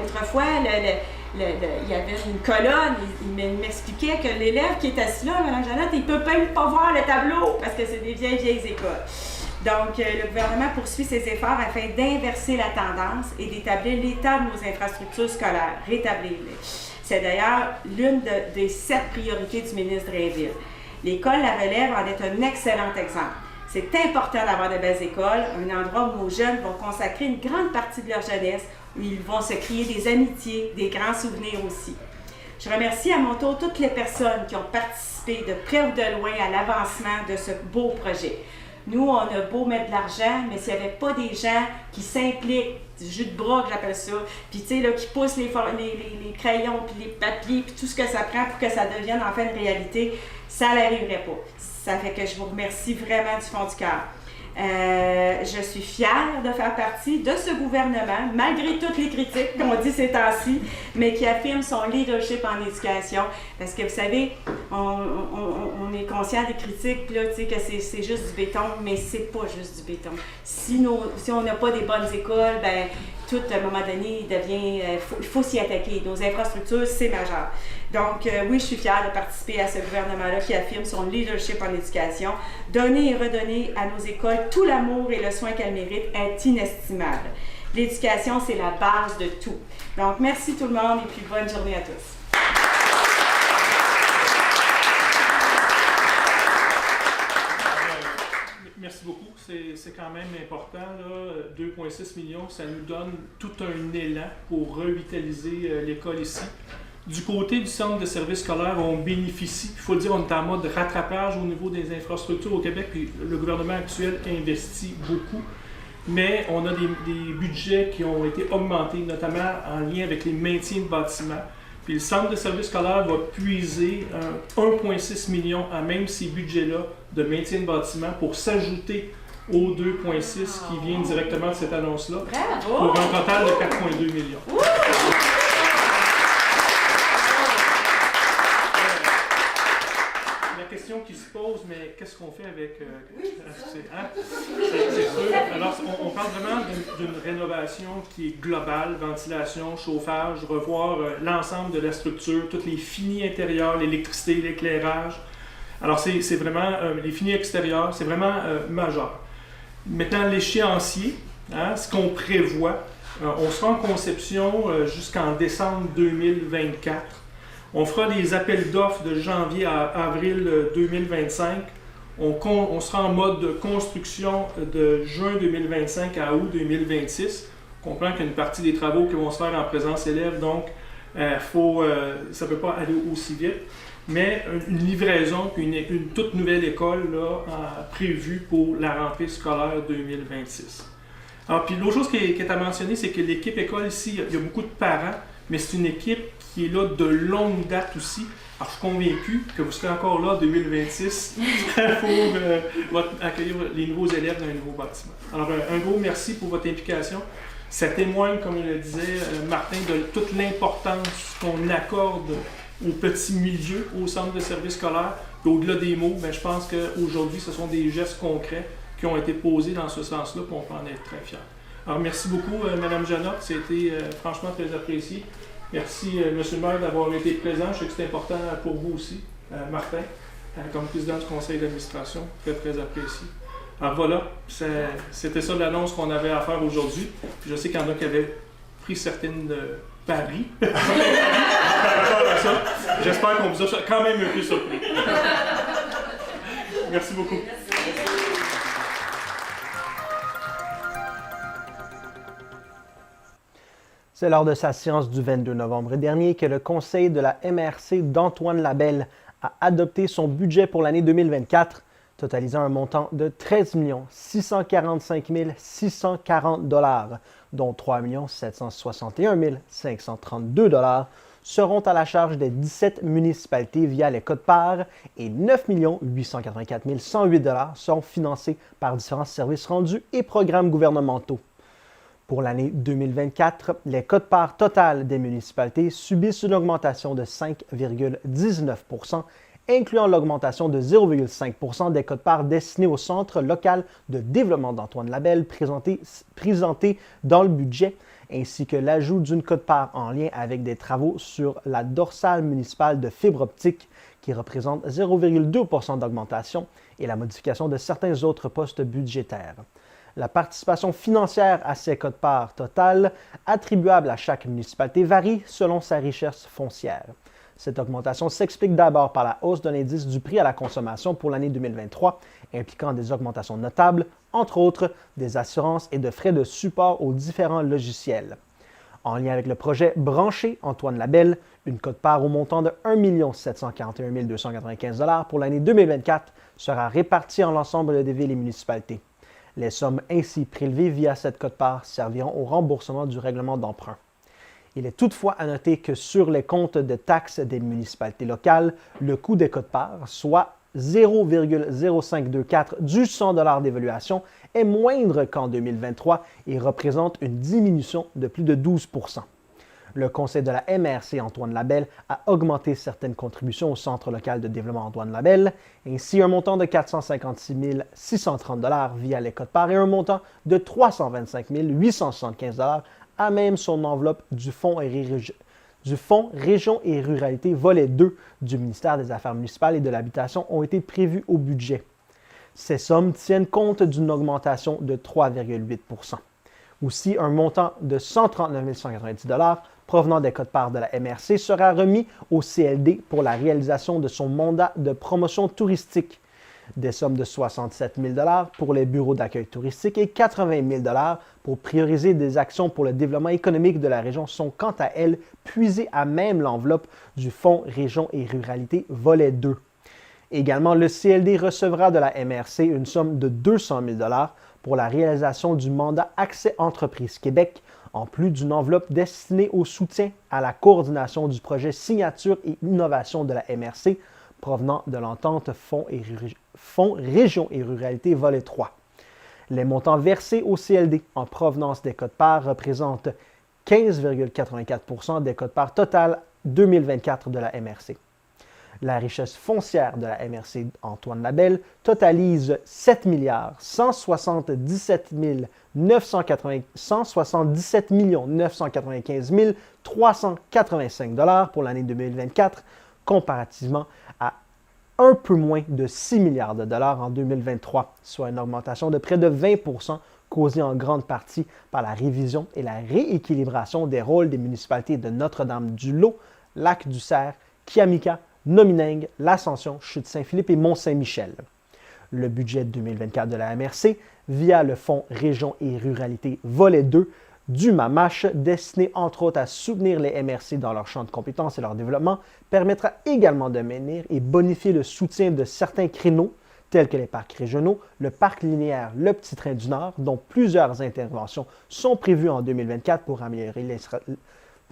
Speaker 4: autrefois, il y avait une colonne, il m'expliquait que l'élève qui est assis là, Mme Jeannette, il ne peut même pas voir le tableau parce que c'est des vieilles écoles. Donc, le gouvernement poursuit ses efforts afin d'inverser la tendance et d'établir l'état de nos infrastructures scolaires, rétablir-les. C'est d'ailleurs l'une des 7 priorités du ministre Drainville. L'école La Relève en est un excellent exemple. C'est important d'avoir de belles écoles, un endroit où nos jeunes vont consacrer une grande partie de leur jeunesse, où ils vont se créer des amitiés, des grands souvenirs aussi. Je remercie à mon tour toutes les personnes qui ont participé de près ou de loin à l'avancement de ce beau projet. Nous, on a beau mettre de l'argent, mais s'il n'y avait pas des gens qui s'impliquent, du jus de bras que j'appelle ça, puis tu sais, là, qui poussent les crayons, puis les papiers, puis tout ce que ça prend pour que ça devienne enfin une réalité, ça n'arriverait pas. Ça fait que je vous remercie vraiment du fond du cœur. Je suis fière de faire partie de ce gouvernement, malgré toutes les critiques qu'on dit ces temps-ci, mais qui affirme son leadership en éducation. Parce que vous savez, on est conscient des critiques, là, que c'est juste du béton, mais c'est pas juste du béton. Si on n'a pas des bonnes écoles, ben tout, à un moment donné, il faut s'y attaquer. Nos infrastructures, c'est majeur. Donc, oui, je suis fière de participer à ce gouvernement-là qui affirme son leadership en éducation. Donner et redonner à nos écoles tout l'amour et le soin qu'elles méritent est inestimable. L'éducation, c'est la base de tout. Donc, merci tout le monde et puis bonne journée à tous.
Speaker 6: Merci beaucoup. C'est quand même important. 2,6 millions, ça nous donne tout un élan pour revitaliser l'école ici. Du côté du centre de services scolaires, on bénéficie, il faut le dire, on est en mode rattrapage au niveau des infrastructures au Québec, puis le gouvernement actuel investit beaucoup, mais on a des budgets qui ont été augmentés, notamment en lien avec les maintiens de bâtiments. Puis le centre de services scolaires va puiser 1,6 million à même ces budgets-là de maintien de bâtiments pour s'ajouter aux 2,6 qui viennent directement de cette annonce-là, pour un total de 4,2 millions. La question qui se pose, mais qu'est-ce qu'on fait avec... c'est sûr. Alors, on parle vraiment d'une rénovation qui est globale, ventilation, chauffage, revoir l'ensemble de la structure, tous les finis intérieurs, l'électricité, l'éclairage. Alors, c'est vraiment... les finis extérieurs, c'est vraiment majeur. Maintenant, l'échéancier, ce qu'on prévoit, on sera en conception jusqu'en décembre 2024. On fera les appels d'offres de janvier à avril 2025. On sera en mode de construction de juin 2025 à août 2026. On comprend qu'il y a une partie des travaux qui vont se faire en présence élève, donc ça ne peut pas aller aussi vite. Mais une livraison, puis une toute nouvelle école là, prévue pour la rentrée scolaire 2026. Alors, puis l'autre chose qui est à mentionner, c'est que l'équipe école ici, il y a beaucoup de parents, mais c'est une équipe qui est là de longue date aussi. Alors, je suis convaincu que vous serez encore là en 2026 pour accueillir les nouveaux élèves dans un nouveau bâtiment. Alors, un gros merci pour votre implication. Ça témoigne, comme le disait Martin, de toute l'importance qu'on accorde au petit milieu, au centre de services scolaires. Et au-delà des mots, je pense qu'aujourd'hui, ce sont des gestes concrets qui ont été posés dans ce sens-là, puis on peut en être très fiers. Alors, merci beaucoup, Mme Janotte. C'était franchement très apprécié. Merci, M. le maire, d'avoir été présent. Je sais que c'est important pour vous aussi, Martin, comme président du conseil d'administration. Très, très apprécié. Alors voilà, c'était ça l'annonce qu'on avait à faire aujourd'hui. Je sais qu'il y en a qui avaient pris certaines paris par rapport à ça. J'espère qu'on vous a quand même un peu surpris. Merci beaucoup.
Speaker 1: C'est lors de sa séance du 22 novembre dernier que le conseil de la MRC d'Antoine Labelle a adopté son budget pour l'année 2024, totalisant un montant de 13 645 640 $, dont 3 761 532 $ seront à la charge des 17 municipalités via les quotes-parts et 9 884 108 $ seront financés par différents services rendus et programmes gouvernementaux. Pour l'année 2024, les quotes-parts totales des municipalités subissent une augmentation de 5,19 %, incluant l'augmentation de 0,5 % des quotes-parts destinées au Centre local de développement d'Antoine Labelle présenté dans le budget, ainsi que l'ajout d'une quote-part en lien avec des travaux sur la dorsale municipale de fibre optique qui représente 0,2 % d'augmentation et la modification de certains autres postes budgétaires. La participation financière à ces quotes-parts totales attribuables à chaque municipalité varie selon sa richesse foncière. Cette augmentation s'explique d'abord par la hausse de l'indice du prix à la consommation pour l'année 2023, impliquant des augmentations notables, entre autres des assurances et de frais de support aux différents logiciels. En lien avec le projet Branché Antoine Labelle, une quote-part au montant de 1 741 295 $ pour l'année 2024 sera répartie en l'ensemble des villes et municipalités. Les sommes ainsi prélevées via cette quote-part serviront au remboursement du règlement d'emprunt. Il est toutefois à noter que sur les comptes de taxes des municipalités locales, le coût des quotes-parts, soit 0,0524 du 100 $ d'évaluation, est moindre qu'en 2023 et représente une diminution de plus de 12 %. Le conseil de la MRC Antoine Labelle a augmenté certaines contributions au Centre local de développement Antoine Labelle, ainsi un montant de 456 630 $ via les quotes-parts et un montant de 325 875 $ à même son enveloppe du Fonds Région et Ruralité volet 2 du ministère des Affaires municipales et de l'Habitation ont été prévues au budget. Ces sommes tiennent compte d'une augmentation de 3,8 %. Aussi, un montant de 139 190 $ provenant des quotes-parts de la MRC sera remis au CLD pour la réalisation de son mandat de promotion touristique. Des sommes de 67 000 $ pour les bureaux d'accueil touristique et 80 000 $ pour prioriser des actions pour le développement économique de la région sont quant à elles puisées à même l'enveloppe du Fonds Région et Ruralité volet 2. Également, le CLD recevra de la MRC une somme de 200 000 $ pour la réalisation du mandat Accès Entreprises Québec, en plus d'une enveloppe destinée au soutien à la coordination du projet Signature et Innovation de la MRC, provenant de l'entente Fonds Région et Ruralité volet 3. Les montants versés au CLD en provenance des quotes-parts représentent 15,84 % des quotes-parts totales 2024 de la MRC. La richesse foncière de la MRC Antoine Labelle totalise 7 177 995 385 $ pour l'année 2024, comparativement à un peu moins de 6 milliards de dollars en 2023, soit une augmentation de près de 20 % causée en grande partie par la révision et la rééquilibration des rôles des municipalités de Notre-Dame-du-Lot, Lac-du-Cerf, Kiamika, Nomineng, l'Ascension, Chute-Saint-Philippe et Mont-Saint-Michel. Le budget 2024 de la MRC, via le Fonds Région et Ruralité volet 2 du MAMACH, destiné entre autres à soutenir les MRC dans leur champ de compétences et leur développement, permettra également de maintenir et bonifier le soutien de certains créneaux, tels que les parcs régionaux, le parc linéaire Le Petit Train du Nord, dont plusieurs interventions sont prévues en 2024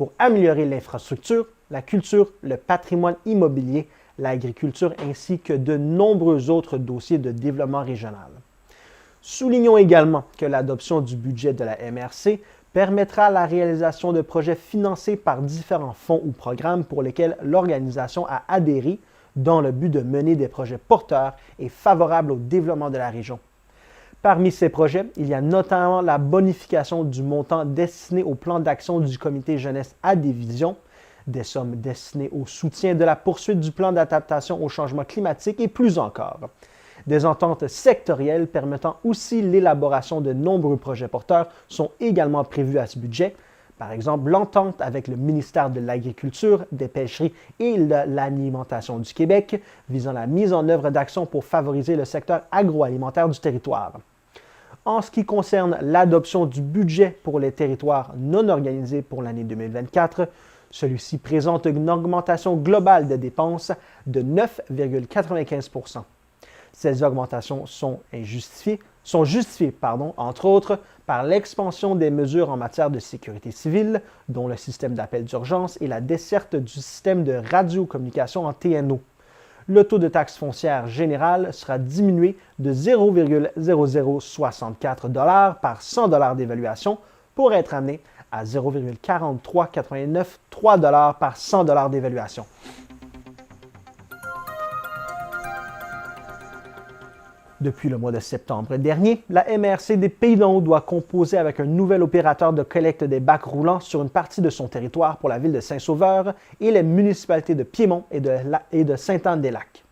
Speaker 1: pour améliorer l'infrastructure, la culture, le patrimoine immobilier, l'agriculture ainsi que de nombreux autres dossiers de développement régional. Soulignons également que l'adoption du budget de la MRC permettra la réalisation de projets financés par différents fonds ou programmes pour lesquels l'organisation a adhéré dans le but de mener des projets porteurs et favorables au développement de la région. Parmi ces projets, il y a notamment la bonification du montant destiné au plan d'action du comité jeunesse à division, des sommes destinées au soutien de la poursuite du plan d'adaptation au changement climatique et plus encore. Des ententes sectorielles permettant aussi l'élaboration de nombreux projets porteurs sont également prévues à ce budget. Par exemple, l'entente avec le ministère de l'Agriculture, des Pêcheries et de l'Alimentation du Québec visant la mise en œuvre d'actions pour favoriser le secteur agroalimentaire du territoire. En ce qui concerne l'adoption du budget pour les territoires non organisés pour l'année 2024, celui-ci présente une augmentation globale des dépenses de 9,95 %. Ces augmentations sont justifiées, entre autres, par l'expansion des mesures en matière de sécurité civile, dont le système d'appel d'urgence et la desserte du système de radiocommunication en TNO. Le taux de taxe foncière générale sera diminué de 0,0064 $ par 100 $ d'évaluation pour être amené à 0,4389 $ par 100 $ d'évaluation. Depuis le mois de septembre dernier, la MRC des Pays-d'en-Haut doit composer avec un nouvel opérateur de collecte des bacs roulants sur une partie de son territoire pour la ville de Saint-Sauveur et les municipalités de Piémont et de Sainte-Anne-des-Lacs.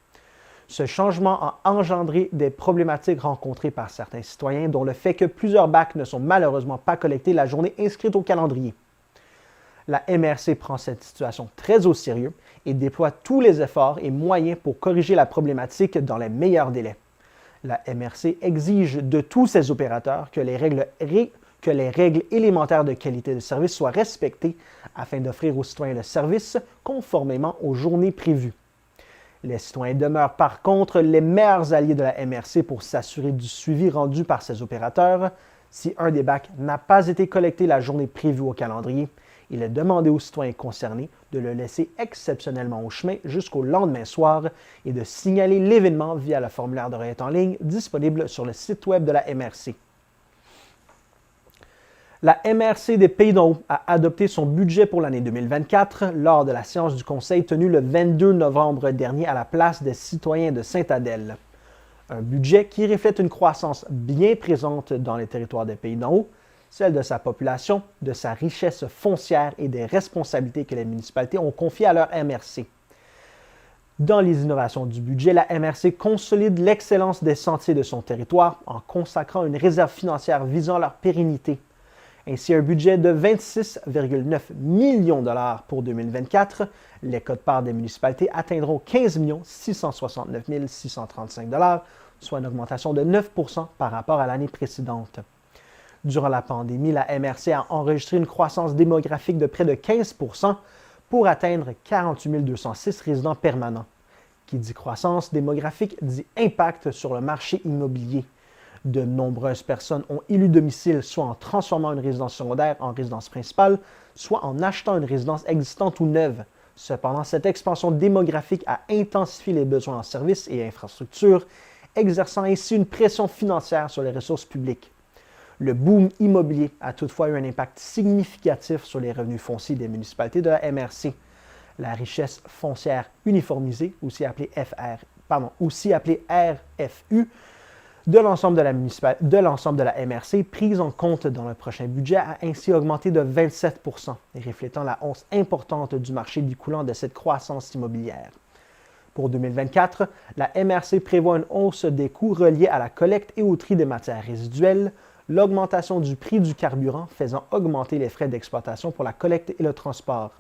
Speaker 1: Ce changement a engendré des problématiques rencontrées par certains citoyens, dont le fait que plusieurs bacs ne sont malheureusement pas collectés la journée inscrite au calendrier. La MRC prend cette situation très au sérieux et déploie tous les efforts et moyens pour corriger la problématique dans les meilleurs délais. La MRC exige de tous ses opérateurs que les règles élémentaires de qualité de service soient respectées afin d'offrir aux citoyens le service conformément aux journées prévues. Les citoyens demeurent par contre les meilleurs alliés de la MRC pour s'assurer du suivi rendu par ses opérateurs. Si un des bacs n'a pas été collecté la journée prévue au calendrier, il est demandé aux citoyens concernés de le laisser exceptionnellement au chemin jusqu'au lendemain soir et de signaler l'événement via le formulaire de requête en ligne disponible sur le site web de la MRC. La MRC des Pays-d'en-Haut a adopté son budget pour l'année 2024 lors de la séance du Conseil tenue le 22 novembre dernier à la place des citoyens de Sainte-Adèle. Un budget qui reflète une croissance bien présente dans les territoires des Pays-d'en-Haut, celle de sa population, de sa richesse foncière et des responsabilités que les municipalités ont confiées à leur MRC. Dans les innovations du budget, la MRC consolide l'excellence des sentiers de son territoire en consacrant une réserve financière visant leur pérennité. Ainsi, un budget de 26,9 millions de dollars pour 2024, les quotes-parts des municipalités atteindront 15 669 635 $, soit une augmentation de 9 % par rapport à l'année précédente. Durant la pandémie, la MRC a enregistré une croissance démographique de près de 15 % pour atteindre 48 206 résidents permanents. Qui dit croissance démographique dit impact sur le marché immobilier. De nombreuses personnes ont élu domicile soit en transformant une résidence secondaire en résidence principale, soit en achetant une résidence existante ou neuve. Cependant, cette expansion démographique a intensifié les besoins en services et infrastructures, exerçant ainsi une pression financière sur les ressources publiques. Le boom immobilier a toutefois eu un impact significatif sur les revenus fonciers des municipalités de la MRC. La richesse foncière uniformisée, aussi appelée RFU, de l'ensemble de la MRC, prise en compte dans le prochain budget, a ainsi augmenté de 27 %, reflétant la hausse importante du marché découlant de cette croissance immobilière. Pour 2024, la MRC prévoit une hausse des coûts reliés à la collecte et au tri des matières résiduelles, l'augmentation du prix du carburant faisant augmenter les frais d'exploitation pour la collecte et le transport.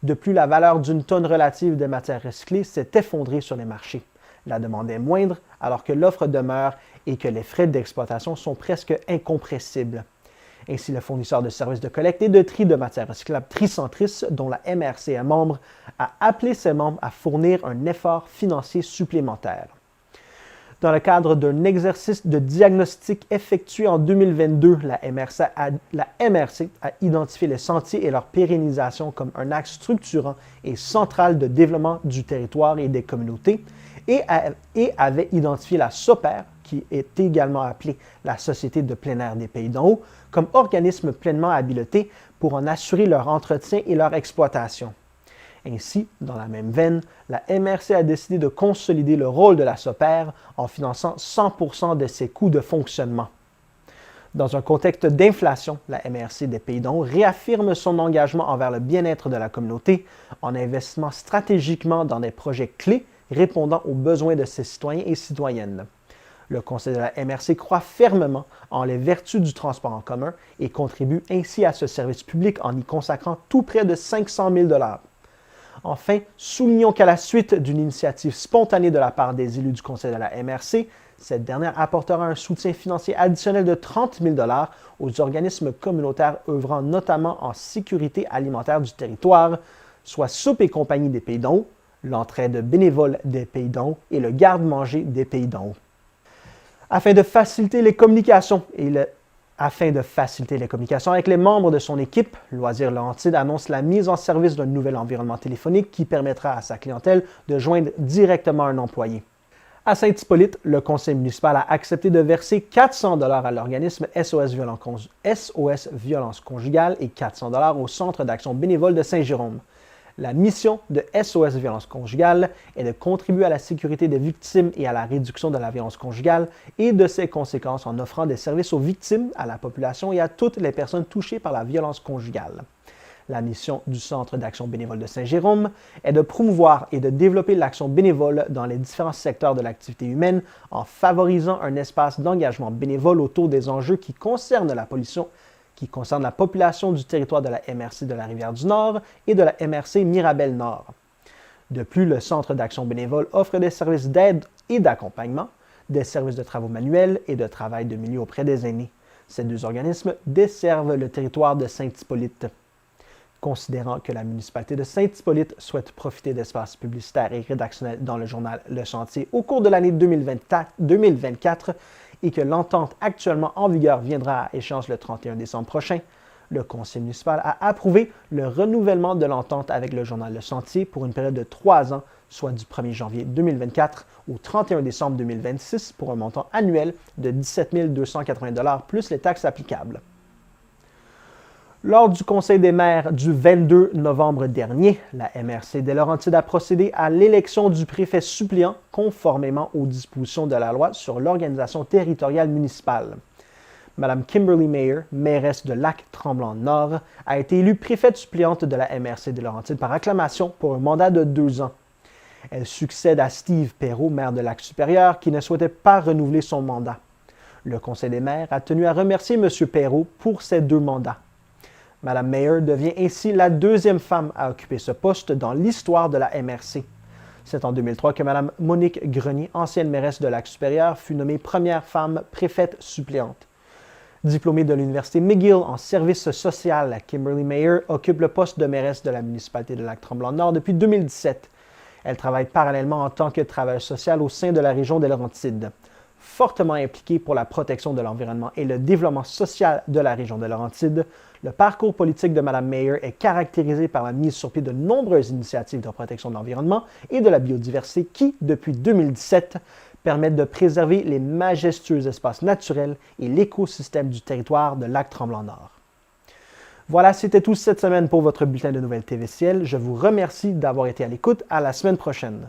Speaker 1: De plus, la valeur d'une tonne relative des matières recyclées s'est effondrée sur les marchés. La demande est moindre alors que l'offre demeure et que les frais d'exploitation sont presque incompressibles. Ainsi, le fournisseur de services de collecte et de tri de matières recyclables Tricentris, dont la MRC est membre, a appelé ses membres à fournir un effort financier supplémentaire. Dans le cadre d'un exercice de diagnostic effectué en 2022, la MRC a identifié les sentiers et leur pérennisation comme un axe structurant et central de développement du territoire et des communautés et avait identifié la SOPER, qui est également appelée la Société de plein air des Pays d'en haut, comme organisme pleinement habilité pour en assurer leur entretien et leur exploitation. Ainsi, dans la même veine, la MRC a décidé de consolider le rôle de la SOPER en finançant 100% de ses coûts de fonctionnement. Dans un contexte d'inflation, la MRC des Pays d'en haut réaffirme son engagement envers le bien-être de la communauté en investissant stratégiquement dans des projets clés répondant aux besoins de ses citoyens et citoyennes. Le Conseil de la MRC croit fermement en les vertus du transport en commun et contribue ainsi à ce service public en y consacrant tout près de 500 000 $. Enfin, soulignons qu'à la suite d'une initiative spontanée de la part des élus du Conseil de la MRC, cette dernière apportera un soutien financier additionnel de 30 000 $ aux organismes communautaires œuvrant notamment en sécurité alimentaire du territoire, soit Soupe et compagnie des Pays d'en haut, l'Entraide bénévole des Pays d'en haut et le Garde-manger des Pays d'en haut. Afin de faciliter les communications avec les membres de son équipe, Loisirs Laurentides annonce la mise en service d'un nouvel environnement téléphonique qui permettra à sa clientèle de joindre directement un employé. À Saint-Hippolyte, le conseil municipal a accepté de verser 400 $ à l'organisme SOS Violence Conjugale et 400 $ au Centre d'action bénévole de Saint-Jérôme. La mission de SOS Violence Conjugale est de contribuer à la sécurité des victimes et à la réduction de la violence conjugale et de ses conséquences en offrant des services aux victimes, à la population et à toutes les personnes touchées par la violence conjugale. La mission du Centre d'action bénévole de Saint-Jérôme est de promouvoir et de développer l'action bénévole dans les différents secteurs de l'activité humaine en favorisant un espace d'engagement bénévole autour des enjeux qui concernent la population du territoire de la MRC de la Rivière-du-Nord et de la MRC Mirabel-Nord. De plus, le Centre d'action bénévole offre des services d'aide et d'accompagnement, des services de travaux manuels et de travail de milieu auprès des aînés. Ces deux organismes desservent le territoire de Saint-Hippolyte. Considérant que la municipalité de Saint-Hippolyte souhaite profiter d'espaces publicitaires et rédactionnels dans le journal Le Chantier au cours de l'année 2024 et que l'entente actuellement en vigueur viendra à échéance le 31 décembre prochain, le conseil municipal a approuvé le renouvellement de l'entente avec le journal Le Chantier pour une période de 3 ans, soit du 1er janvier 2024 au 31 décembre 2026 pour un montant annuel de 17 280 $ plus les taxes applicables. Lors du Conseil des maires du 22 novembre dernier, la MRC des Laurentides a procédé à l'élection du préfet suppléant conformément aux dispositions de la loi sur l'organisation territoriale municipale. Mme Kimberly Mayer, mairesse de Lac-Tremblant-Nord, a été élue préfète suppléante de la MRC des Laurentides par acclamation pour un mandat de 2 ans. Elle succède à Steve Perrault, maire de Lac-Supérieur, qui ne souhaitait pas renouveler son mandat. Le Conseil des maires a tenu à remercier M. Perrault pour ces 2 mandats. Mme Mayer devient ainsi la 2e femme à occuper ce poste dans l'histoire de la MRC. C'est en 2003 que Mme Monique Grenier, ancienne mairesse de Lac-Supérieur, fut nommée première femme préfète suppléante. Diplômée de l'Université McGill en service social, Kimberly Mayer occupe le poste de mairesse de la municipalité de Lac-Tremblant-Nord depuis 2017. Elle travaille parallèlement en tant que travailleuse sociale au sein de la région des Laurentides. Fortement impliquée pour la protection de l'environnement et le développement social de la région des Laurentides, le parcours politique de Mme Mayer est caractérisé par la mise sur pied de nombreuses initiatives de protection de l'environnement et de la biodiversité qui, depuis 2017, permettent de préserver les majestueux espaces naturels et l'écosystème du territoire de Lac-Tremblant-Nord. Voilà, c'était tout cette semaine pour votre bulletin de nouvelles TVCL. Je vous remercie d'avoir été à l'écoute. À la semaine prochaine.